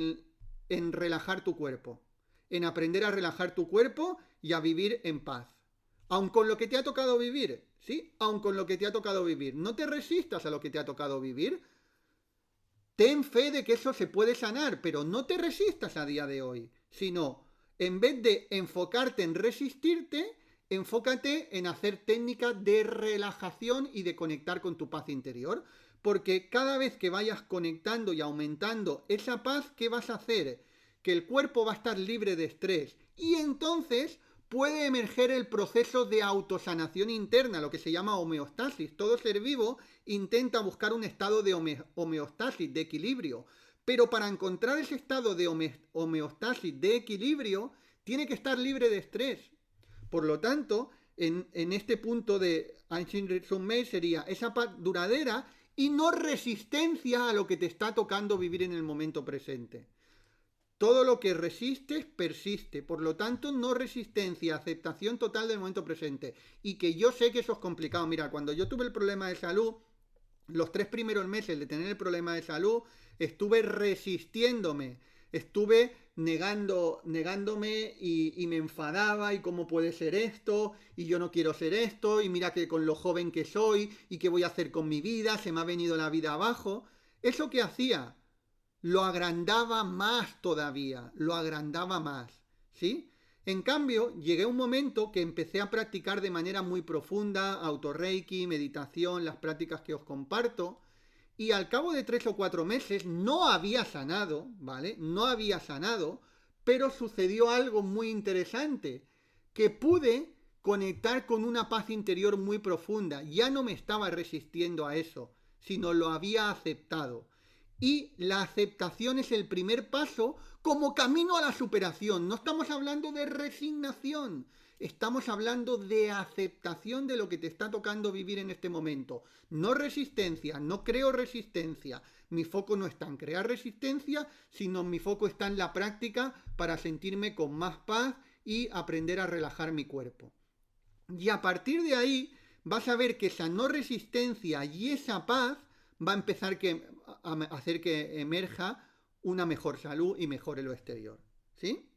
en relajar tu cuerpo. En aprender a relajar tu cuerpo y a vivir en paz. Aun con lo que te ha tocado vivir. ¿Sí? Aun con lo que te ha tocado vivir. No te resistas a lo que te ha tocado vivir. ten fe de que eso se puede sanar, pero no te resistas a día de hoy, sino en vez de enfocarte en resistirte, enfócate en hacer técnicas de relajación y de conectar con tu paz interior. Porque cada vez que vayas conectando y aumentando esa paz, ¿qué vas a hacer? Que el cuerpo va a estar libre de estrés. Y entonces puede emerger el proceso de autosanación interna, lo que se llama homeostasis. Todo ser vivo intenta buscar un estado de homeostasis, de equilibrio. Pero para encontrar ese estado de homeostasis, de equilibrio, tiene que estar libre de estrés. Por lo tanto, en este punto de Ancient Resume sería esa paz duradera y no resistencia a lo que te está tocando vivir en el momento presente. Todo lo que resistes persiste, por lo tanto no resistencia, aceptación total del momento presente. Y que yo sé que eso es complicado. Mira, cuando yo tuve el problema de salud, los 3 primeros meses de tener el problema de salud, estuve resistiéndome, estuve negándome y me enfadaba y cómo puede ser esto y yo no quiero ser esto y mira que con lo joven que soy y qué voy a hacer con mi vida, se me ha venido la vida abajo. ¿Eso qué hacía? Lo agrandaba más todavía, lo agrandaba más, ¿sí? En cambio, llegué a un momento que empecé a practicar de manera muy profunda, autorreiki, meditación, las prácticas que os comparto, y al cabo de 3 o 4 meses no había sanado, ¿vale? No había sanado, pero sucedió algo muy interesante, que pude conectar con una paz interior muy profunda. Ya no me estaba resistiendo a eso, sino lo había aceptado. Y la aceptación es el primer paso como camino a la superación. No estamos hablando de resignación, estamos hablando de aceptación de lo que te está tocando vivir en este momento. No resistencia, no creo resistencia. Mi foco no está en crear resistencia, sino mi foco está en la práctica para sentirme con más paz y aprender a relajar mi cuerpo. Y a partir de ahí vas a ver que esa no resistencia y esa paz va a empezar a hacer que emerja una mejor salud y mejore lo exterior. ¿Sí?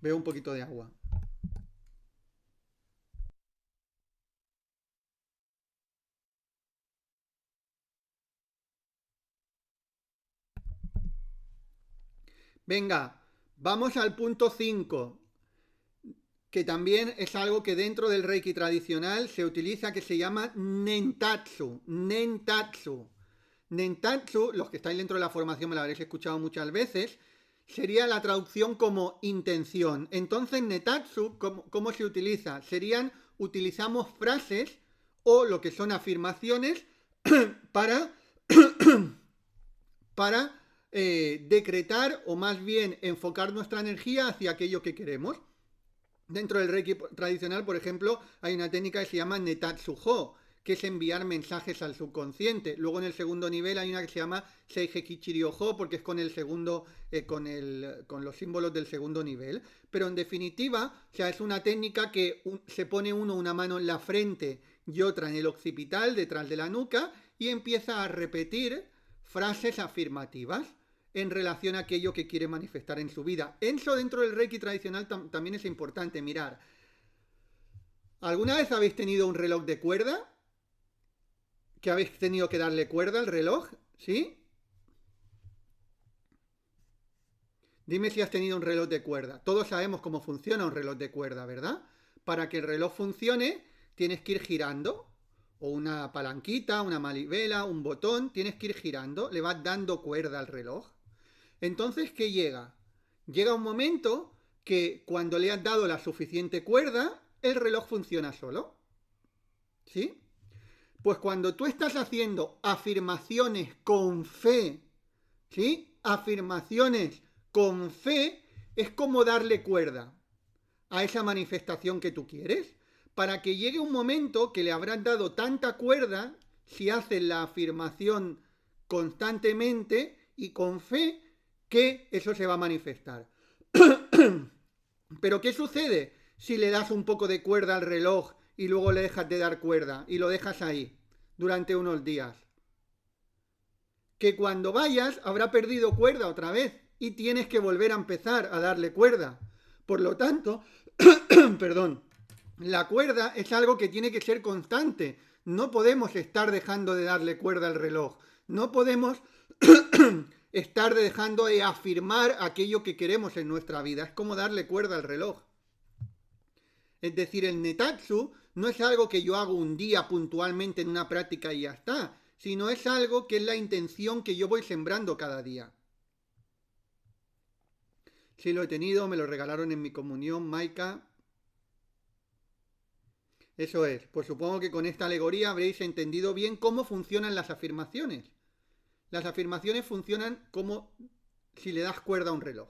Veo un poquito de agua. Venga, vamos al punto 5, que también es algo que dentro del Reiki tradicional se utiliza, que se llama Nentatsu. Nentatsu. Nentatsu, los que estáis dentro de la formación me lo habréis escuchado muchas veces, sería la traducción como intención. Entonces, Nentatsu, ¿cómo se utiliza? Utilizamos frases o lo que son afirmaciones para, para decretar o más bien enfocar nuestra energía hacia aquello que queremos. Dentro del Reiki tradicional, por ejemplo, hay una técnica que se llama Netatsu-ho, que es enviar mensajes al subconsciente. Luego en el segundo nivel hay una que se llama Seiheki Chiryo-ho, porque es con el segundo, con los símbolos del segundo nivel. Pero en definitiva, o sea, es una técnica que se pone uno una mano en la frente y otra en el occipital, detrás de la nuca, y empieza a repetir frases afirmativas en relación a aquello que quiere manifestar en su vida. Eso dentro del Reiki tradicional también es importante mirar. ¿Alguna vez habéis tenido un reloj de cuerda? ¿Que habéis tenido que darle cuerda al reloj? ¿Sí? Dime si has tenido un reloj de cuerda. Todos sabemos cómo funciona un reloj de cuerda, ¿verdad? Para que el reloj funcione, tienes que ir girando. O una palanquita, una manivela, un botón, tienes que ir girando. Le vas dando cuerda al reloj. Entonces, ¿qué llega? Llega un momento que cuando le has dado la suficiente cuerda, el reloj funciona solo. ¿Sí? Pues cuando tú estás haciendo afirmaciones con fe, ¿sí? Afirmaciones con fe, es como darle cuerda a esa manifestación que tú quieres, para que llegue un momento que le habrás dado tanta cuerda, si haces la afirmación constantemente y con fe, que eso se va a manifestar. Pero ¿qué sucede si le das un poco de cuerda al reloj y luego le dejas de dar cuerda y lo dejas ahí durante unos días? Que cuando vayas habrá perdido cuerda otra vez y tienes que volver a empezar a darle cuerda. Por lo tanto, perdón, la cuerda es algo que tiene que ser constante. No podemos estar dejando de darle cuerda al reloj. No podemos estar dejando de afirmar aquello que queremos en nuestra vida. Es como darle cuerda al reloj. Es decir, el Netatsu no es algo que yo hago un día puntualmente en una práctica y ya está, sino es algo que es la intención que yo voy sembrando cada día. Sí, lo he tenido, me lo regalaron en mi comunión, Maika. Eso es, pues supongo que con esta alegoría habréis entendido bien cómo funcionan las afirmaciones. Las afirmaciones funcionan como si le das cuerda a un reloj.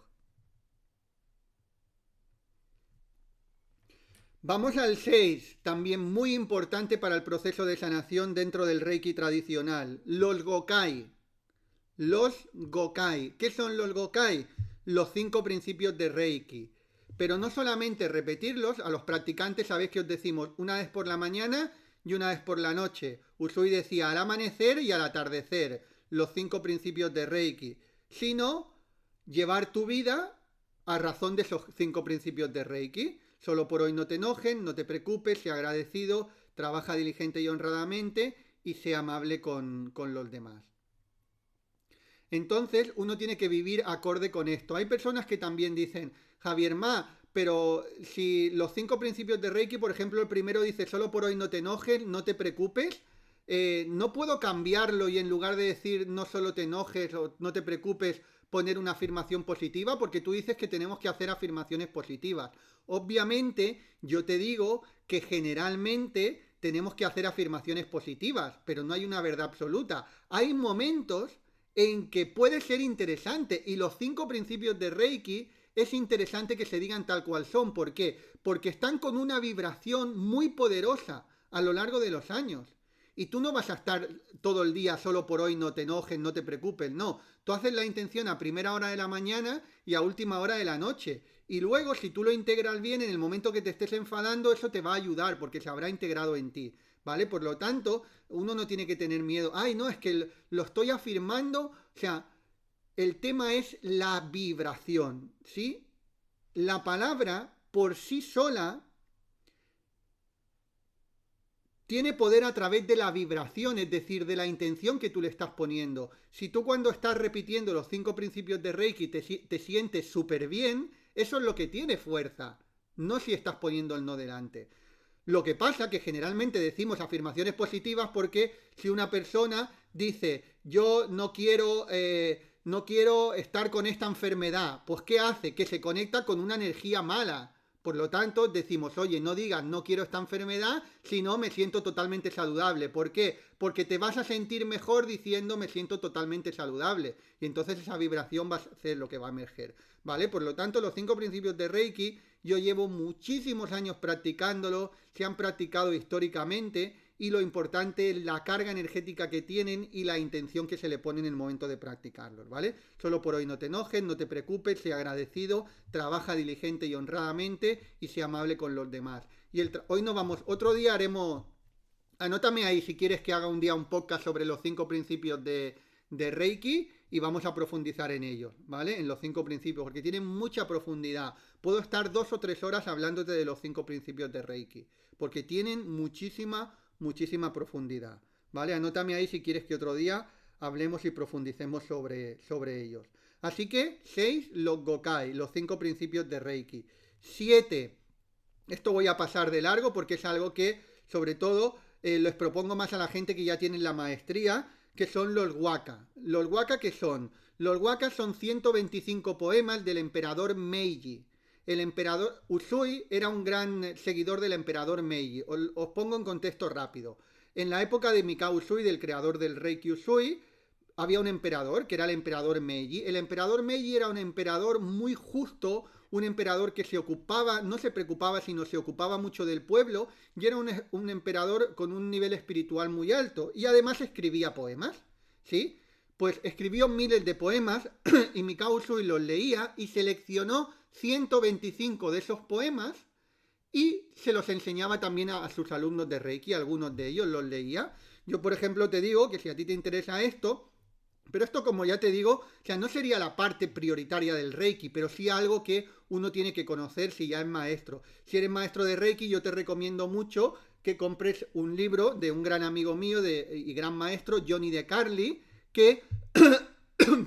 Vamos al 6, también muy importante para el proceso de sanación dentro del Reiki tradicional, los Gokai. Los Gokai. ¿Qué son los Gokai? Los 5 principios de Reiki. Pero no solamente repetirlos, a los practicantes sabéis que os decimos una vez por la mañana y una vez por la noche. Usui decía al amanecer y al atardecer, los 5 principios de Reiki. Sino llevar tu vida a razón de esos 5 principios de Reiki. Solo por hoy no te enojen, no te preocupes, sea agradecido, trabaja diligente y honradamente y sea amable con los demás. Entonces uno tiene que vivir acorde con esto. Hay personas que también dicen, Javier Ma, pero si los 5 principios de Reiki, por ejemplo, el primero dice, solo por hoy no te enojes, no te preocupes, no puedo cambiarlo y en lugar de decir no solo te enojes o no te preocupes, poner una afirmación positiva, porque tú dices que tenemos que hacer afirmaciones positivas. Obviamente, yo te digo que generalmente tenemos que hacer afirmaciones positivas, pero no hay una verdad absoluta. Hay momentos en que puede ser interesante y los 5 principios de Reiki es interesante que se digan tal cual son. ¿Por qué? Porque están con una vibración muy poderosa a lo largo de los años. Y tú no vas a estar todo el día solo por hoy, no te enojes, no te preocupes, no. Tú haces la intención a primera hora de la mañana y a última hora de la noche. Y luego, si tú lo integras bien, en el momento que te estés enfadando, eso te va a ayudar porque se habrá integrado en ti. ¿Vale? Por lo tanto, uno no tiene que tener miedo. Ay, no, es que lo estoy afirmando. O sea, el tema es la vibración, ¿sí? La palabra por sí sola tiene poder a través de la vibración, es decir, de la intención que tú le estás poniendo. Si tú cuando estás repitiendo los 5 principios de Reiki te sientes súper bien, eso es lo que tiene fuerza, no si estás poniendo el no delante. Lo que pasa que generalmente decimos afirmaciones positivas porque si una persona dice yo no quiero estar con esta enfermedad, pues ¿qué hace? Que se conecta con una energía mala. Por lo tanto, decimos, oye, no digas no quiero esta enfermedad, sino me siento totalmente saludable. ¿Por qué? Porque te vas a sentir mejor diciendo me siento totalmente saludable. Y entonces esa vibración va a ser lo que va a emerger. ¿Vale? Por lo tanto, los 5 principios de Reiki, yo llevo muchísimos años practicándolo, se han practicado históricamente y lo importante es la carga energética que tienen y la intención que se le pone en el momento de practicarlos, ¿vale? Solo por hoy no te enojes, no te preocupes, sea agradecido, trabaja diligente y honradamente y sea amable con los demás. Y hoy nos vamos, otro día haremos, anótame ahí si quieres que haga un día un podcast sobre los 5 principios de Reiki y vamos a profundizar en ellos, ¿vale? En los 5 principios, porque tienen mucha profundidad. Puedo estar 2 o 3 horas hablándote de los 5 principios de Reiki, porque tienen muchísima profundidad, ¿vale? Anótame ahí si quieres que otro día hablemos y profundicemos sobre ellos. Así que 6, los Gokai, los 5 principios de Reiki. 7, esto voy a pasar de largo porque es algo que, sobre todo, les propongo más a la gente que ya tienen la maestría, que son los waka. ¿Los waka qué son? Los waka son 125 poemas del emperador Meiji. El emperador Usui era un gran seguidor del emperador Meiji. Os pongo en contexto rápido. En la época de Mikao Usui, del creador del Reiki Usui, había un emperador, que era el emperador Meiji. El emperador Meiji era un emperador muy justo, un emperador que se ocupaba, no se preocupaba, sino se ocupaba mucho del pueblo, y era un emperador con un nivel espiritual muy alto. Y además escribía poemas, ¿sí? Pues escribió miles de poemas y Mikao Usui los leía y seleccionó 125 de esos poemas y se los enseñaba también a sus alumnos de Reiki, algunos de ellos los leía. Yo, por ejemplo, te digo que si a ti te interesa esto, pero esto, como ya te digo, o sea, no sería la parte prioritaria del Reiki, pero sí algo que uno tiene que conocer si ya es maestro. Si eres maestro de Reiki, yo te recomiendo mucho que compres un libro de un gran amigo mío y gran maestro, Johnny De Carli, que,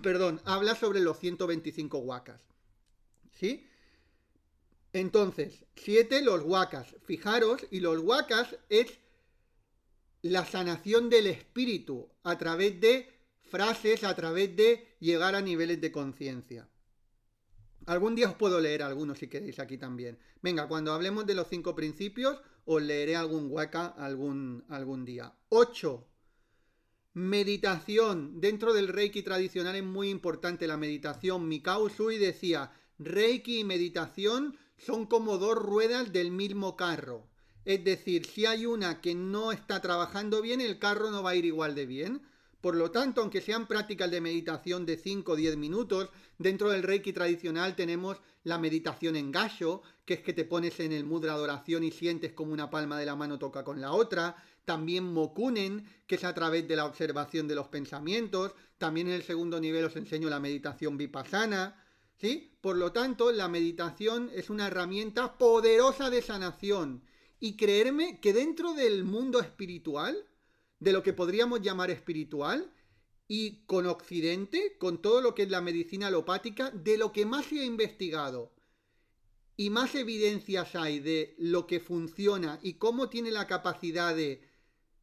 perdón, habla sobre los 125 wakas. ¿Sí? Entonces, 7, los wakas. Fijaros, y los wakas es la sanación del espíritu a través de frases, a través de llegar a niveles de conciencia. Algún día os puedo leer algunos si queréis aquí también. Venga, cuando hablemos de los 5 principios, os leeré algún waka algún día. 8. Meditación. Dentro del Reiki tradicional es muy importante la meditación. Mikao Usui decía, Reiki y meditación son como dos ruedas del mismo carro. Es decir, si hay una que no está trabajando bien, el carro no va a ir igual de bien. Por lo tanto, aunque sean prácticas de meditación de 5 o 10 minutos, dentro del Reiki tradicional tenemos la meditación en Gassho, que es que te pones en el mudra de oración y sientes como una palma de la mano toca con la otra. También Mokunen, que es a través de la observación de los pensamientos. También en el segundo nivel os enseño la meditación vipassana. ¿Sí? Por lo tanto, la meditación es una herramienta poderosa de sanación. Y creerme que dentro del mundo espiritual, de lo que podríamos llamar espiritual, y con Occidente, con todo lo que es la medicina alopática, de lo que más se ha investigado y más evidencias hay de lo que funciona y cómo tiene la capacidad de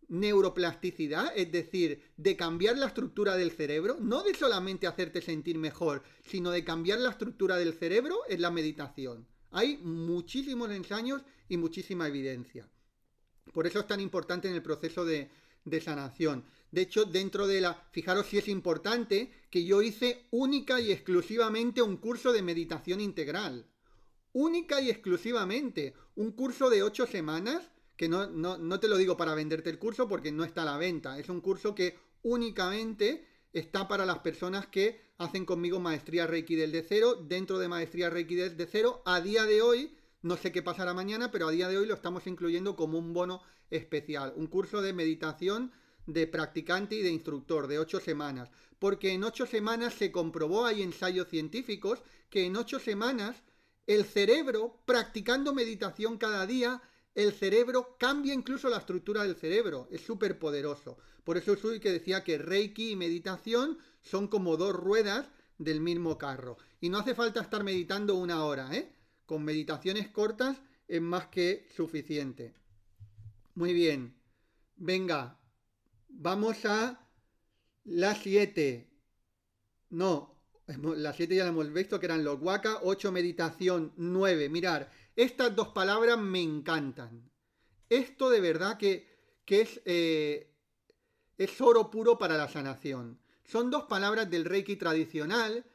neuroplasticidad, es decir, de cambiar la estructura del cerebro, no de solamente hacerte sentir mejor, sino de cambiar la estructura del cerebro, es la meditación. Hay muchísimos ensayos y muchísima evidencia. Por eso es tan importante en el proceso de sanación. De hecho, dentro de la... Fijaros si es importante que yo hice única y exclusivamente un curso de meditación integral. Única y exclusivamente. Un curso de 8 semanas, que no te lo digo para venderte el curso porque no está a la venta. Es un curso que únicamente está para las personas que hacen conmigo maestría Reiki desde cero. Dentro de maestría Reiki desde cero, a día de hoy, no sé qué pasará mañana, pero a día de hoy lo estamos incluyendo como un bono especial. Un curso de meditación de practicante y de instructor de 8 semanas. Porque en 8 semanas se comprobó, hay ensayos científicos, que en 8 semanas el cerebro, practicando meditación cada día, el cerebro cambia incluso la estructura del cerebro. Es súper poderoso. Por eso soy que decía que Reiki y meditación son como dos ruedas del mismo carro. Y no hace falta estar meditando 1 hora, ¿eh? Con meditaciones cortas es más que suficiente. Muy bien. Venga, vamos a la 7. No, la 7 ya la hemos visto, que eran los waka. 8, meditación. 9. Mirar, estas dos palabras me encantan. Esto de verdad que es oro puro para la sanación. Son dos palabras del Reiki tradicional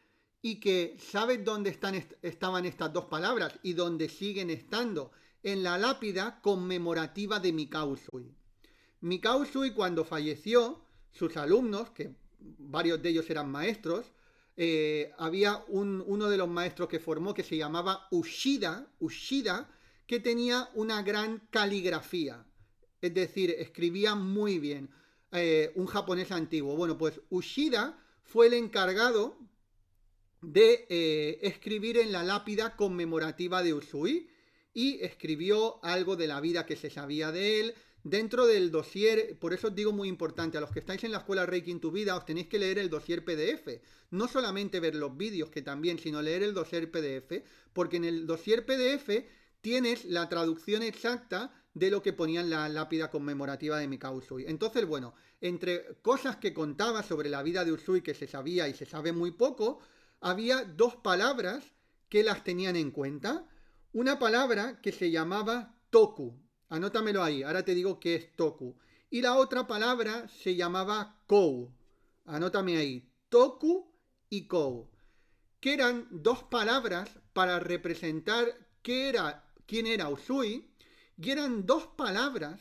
y que ¿sabes dónde estaban estas dos palabras y dónde siguen estando? En la lápida conmemorativa de Mikao Usui. Mikao Usui, cuando falleció, sus alumnos, que varios de ellos eran maestros, había uno de los maestros que formó que se llamaba Ushida, que tenía una gran caligrafía. Es decir, escribía muy bien. Un japonés antiguo. Bueno, pues Ushida fue el encargado de escribir en la lápida conmemorativa de Usui y escribió algo de la vida que se sabía de él dentro del dossier. Por eso os digo muy importante, a los que estáis en la escuela Reiki en tu vida os tenéis que leer el dossier PDF, no solamente ver los vídeos, que también, sino leer el dossier PDF, porque en el dossier PDF tienes la traducción exacta de lo que ponía en la lápida conmemorativa de Mikao Usui. Entonces, bueno, entre cosas que contaba sobre la vida de Usui que se sabía y se sabe muy poco, había dos palabras que las tenían en cuenta. Una palabra que se llamaba toku. Anótamelo ahí, ahora te digo qué es toku. Y la otra palabra se llamaba kou. Anótame ahí, toku y kou. Que eran dos palabras para representar quién era Usui. Y eran dos palabras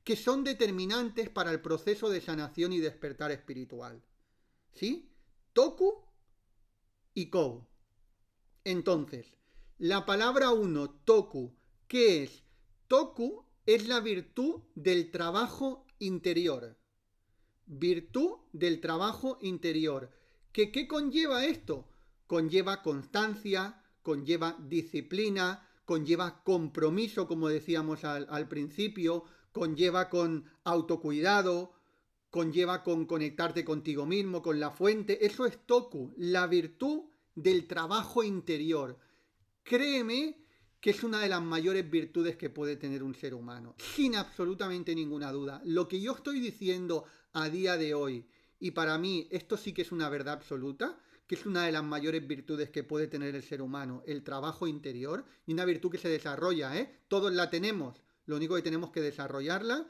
que son determinantes para el proceso de sanación y despertar espiritual. ¿Sí? Toku y kou. Entonces, la palabra 1, toku, ¿qué es? Toku es la virtud del trabajo interior. Virtud del trabajo interior. ¿Qué conlleva esto? Conlleva constancia, conlleva disciplina, conlleva compromiso, como decíamos al principio, conlleva con autocuidado, conlleva con conectarte contigo mismo, con la fuente. Eso es Toku, la virtud del trabajo interior. Créeme que es una de las mayores virtudes que puede tener un ser humano, sin absolutamente ninguna duda. Lo que yo estoy diciendo a día de hoy, y para mí esto sí que es una verdad absoluta, que es una de las mayores virtudes que puede tener el ser humano, el trabajo interior, y una virtud que se desarrolla, ¿eh? Todos la tenemos, lo único que tenemos que desarrollarla.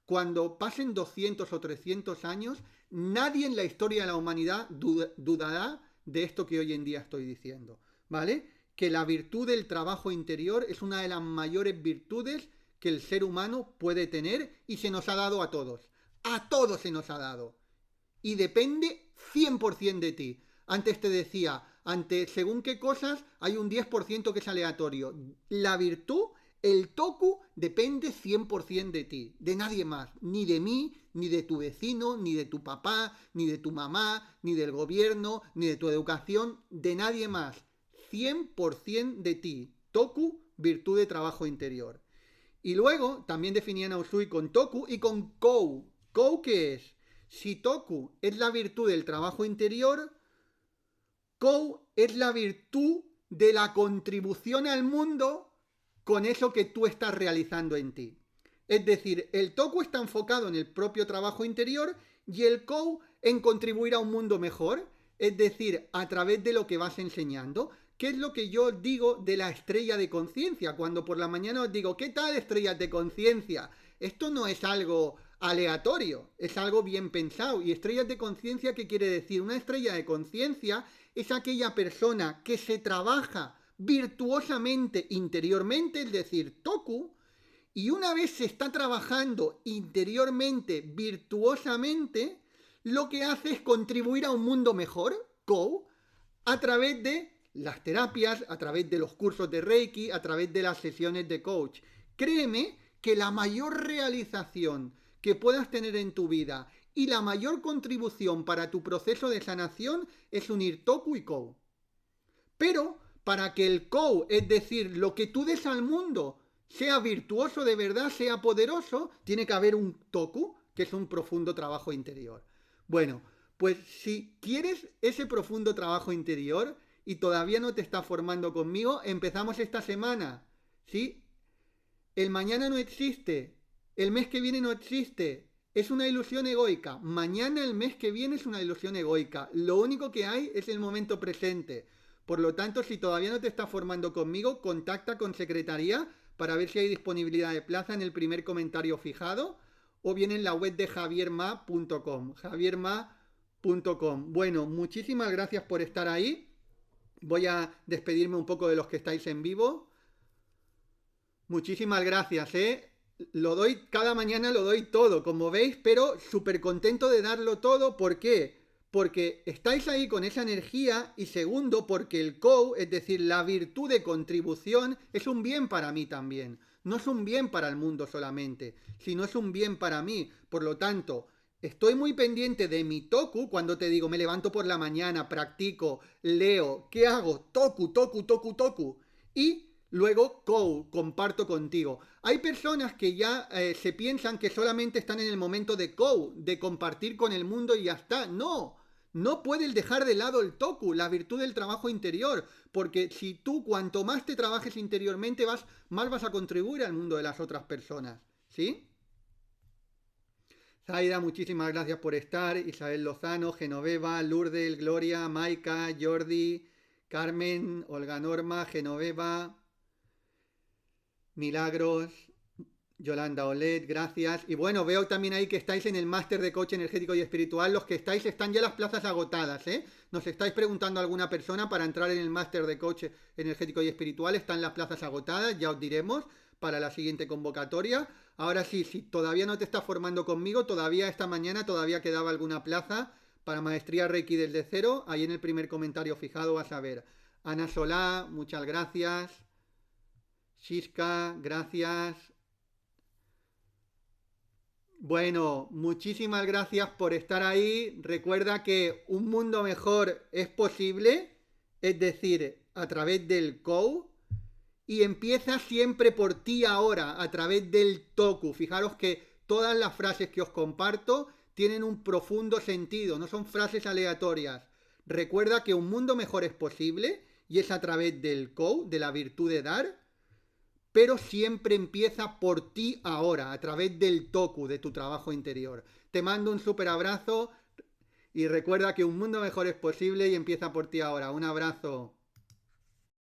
Cuando pasen 200 o 300 años, nadie en la historia de la humanidad dudará de esto que hoy en día estoy diciendo, ¿vale? Que la virtud del trabajo interior es una de las mayores virtudes que el ser humano puede tener y se nos ha dado a todos. A todos se nos ha dado. Y depende 100% de ti. Antes te decía, ante según qué cosas hay un 10% que es aleatorio. La virtud, el toku, depende 100% de ti, de nadie más. Ni de mí, ni de tu vecino, ni de tu papá, ni de tu mamá, ni del gobierno, ni de tu educación, de nadie más. 100% de ti. Toku, virtud de trabajo interior. Y luego también definían a Usui con Toku y con Kou. ¿Kou qué es? Si Toku es la virtud del trabajo interior, Kou es la virtud de la contribución al mundo con eso que tú estás realizando en ti. Es decir, el Toku está enfocado en el propio trabajo interior y el Kou en contribuir a un mundo mejor, es decir, a través de lo que vas enseñando. ¿Qué es lo que yo digo de la estrella de conciencia? Cuando por la mañana os digo, ¿qué tal estrellas de conciencia? Esto no es algo aleatorio, es algo bien pensado. ¿Y estrellas de conciencia qué quiere decir? Una estrella de conciencia es aquella persona que se trabaja virtuosamente interiormente, es decir, Toku, y una vez se está trabajando interiormente, virtuosamente, lo que hace es contribuir a un mundo mejor, Kou, a través de las terapias, a través de los cursos de Reiki, a través de las sesiones de coach. Créeme que la mayor realización que puedas tener en tu vida y la mayor contribución para tu proceso de sanación es unir Toku y Kou. Pero para que el Kou, es decir, lo que tú des al mundo, sea virtuoso de verdad, sea poderoso, tiene que haber un Toku, que es un profundo trabajo interior. Bueno, pues si quieres ese profundo trabajo interior y todavía no te estás formando conmigo, empezamos esta semana, ¿sí? El mañana no existe, el mes que viene no existe, es una ilusión egoica. Mañana, el mes que viene, es una ilusión egoica. Lo único que hay es el momento presente. Por lo tanto, si todavía no te estás formando conmigo, contacta con Secretaría para ver si hay disponibilidad de plaza en el primer comentario fijado o bien en la web de javierma.com. javierma.com. Bueno, muchísimas gracias por estar ahí. Voy a despedirme un poco de los que estáis en vivo. Muchísimas gracias, Lo doy, cada mañana lo doy todo, como veis, pero súper contento de darlo todo. ¿Por qué? Porque estáis ahí con esa energía y segundo, porque el Kou, es decir, la virtud de contribución, es un bien para mí también. No es un bien para el mundo solamente, sino es un bien para mí. Por lo tanto, estoy muy pendiente de mi Toku cuando te digo, me levanto por la mañana, practico, leo, ¿qué hago? Toku, Toku, Toku, Toku. Y luego, Kou, comparto contigo. Hay personas que ya se piensan que solamente están en el momento de Kou, de compartir con el mundo y ya está. No, no puedes dejar de lado el Toku, la virtud del trabajo interior, porque si tú cuanto más te trabajes interiormente, más vas a contribuir al mundo de las otras personas. ¿Sí? Zaida, muchísimas gracias por estar. Isabel Lozano, Genoveva, Lourdes, Gloria, Maika, Jordi, Carmen, Olga Norma, Genoveva, Milagros, Yolanda Olet, gracias. Y bueno, veo también ahí que estáis en el máster de coach energético y espiritual. Los que estáis, están ya las plazas agotadas, ¿eh? Nos estáis preguntando a alguna persona para entrar en el máster de coach energético y espiritual. Están las plazas agotadas, ya os diremos para la siguiente convocatoria. Ahora sí, si todavía no te estás formando conmigo, todavía esta mañana todavía quedaba alguna plaza para maestría Reiki desde cero. Ahí en el primer comentario fijado vas a ver. Ana Solá, muchas gracias. Shiska, gracias. Bueno, muchísimas gracias por estar ahí. Recuerda que un mundo mejor es posible, es decir, a través del Kou. y empieza siempre por ti ahora, a través del toku. Fijaros que todas las frases que os comparto tienen un profundo sentido, no son frases aleatorias. Recuerda que un mundo mejor es posible y es a través del kou, de la virtud de dar, pero siempre empieza por ti ahora, a través del toku, de tu trabajo interior. Te mando un súper abrazo y recuerda que un mundo mejor es posible y empieza por ti ahora. Un abrazo.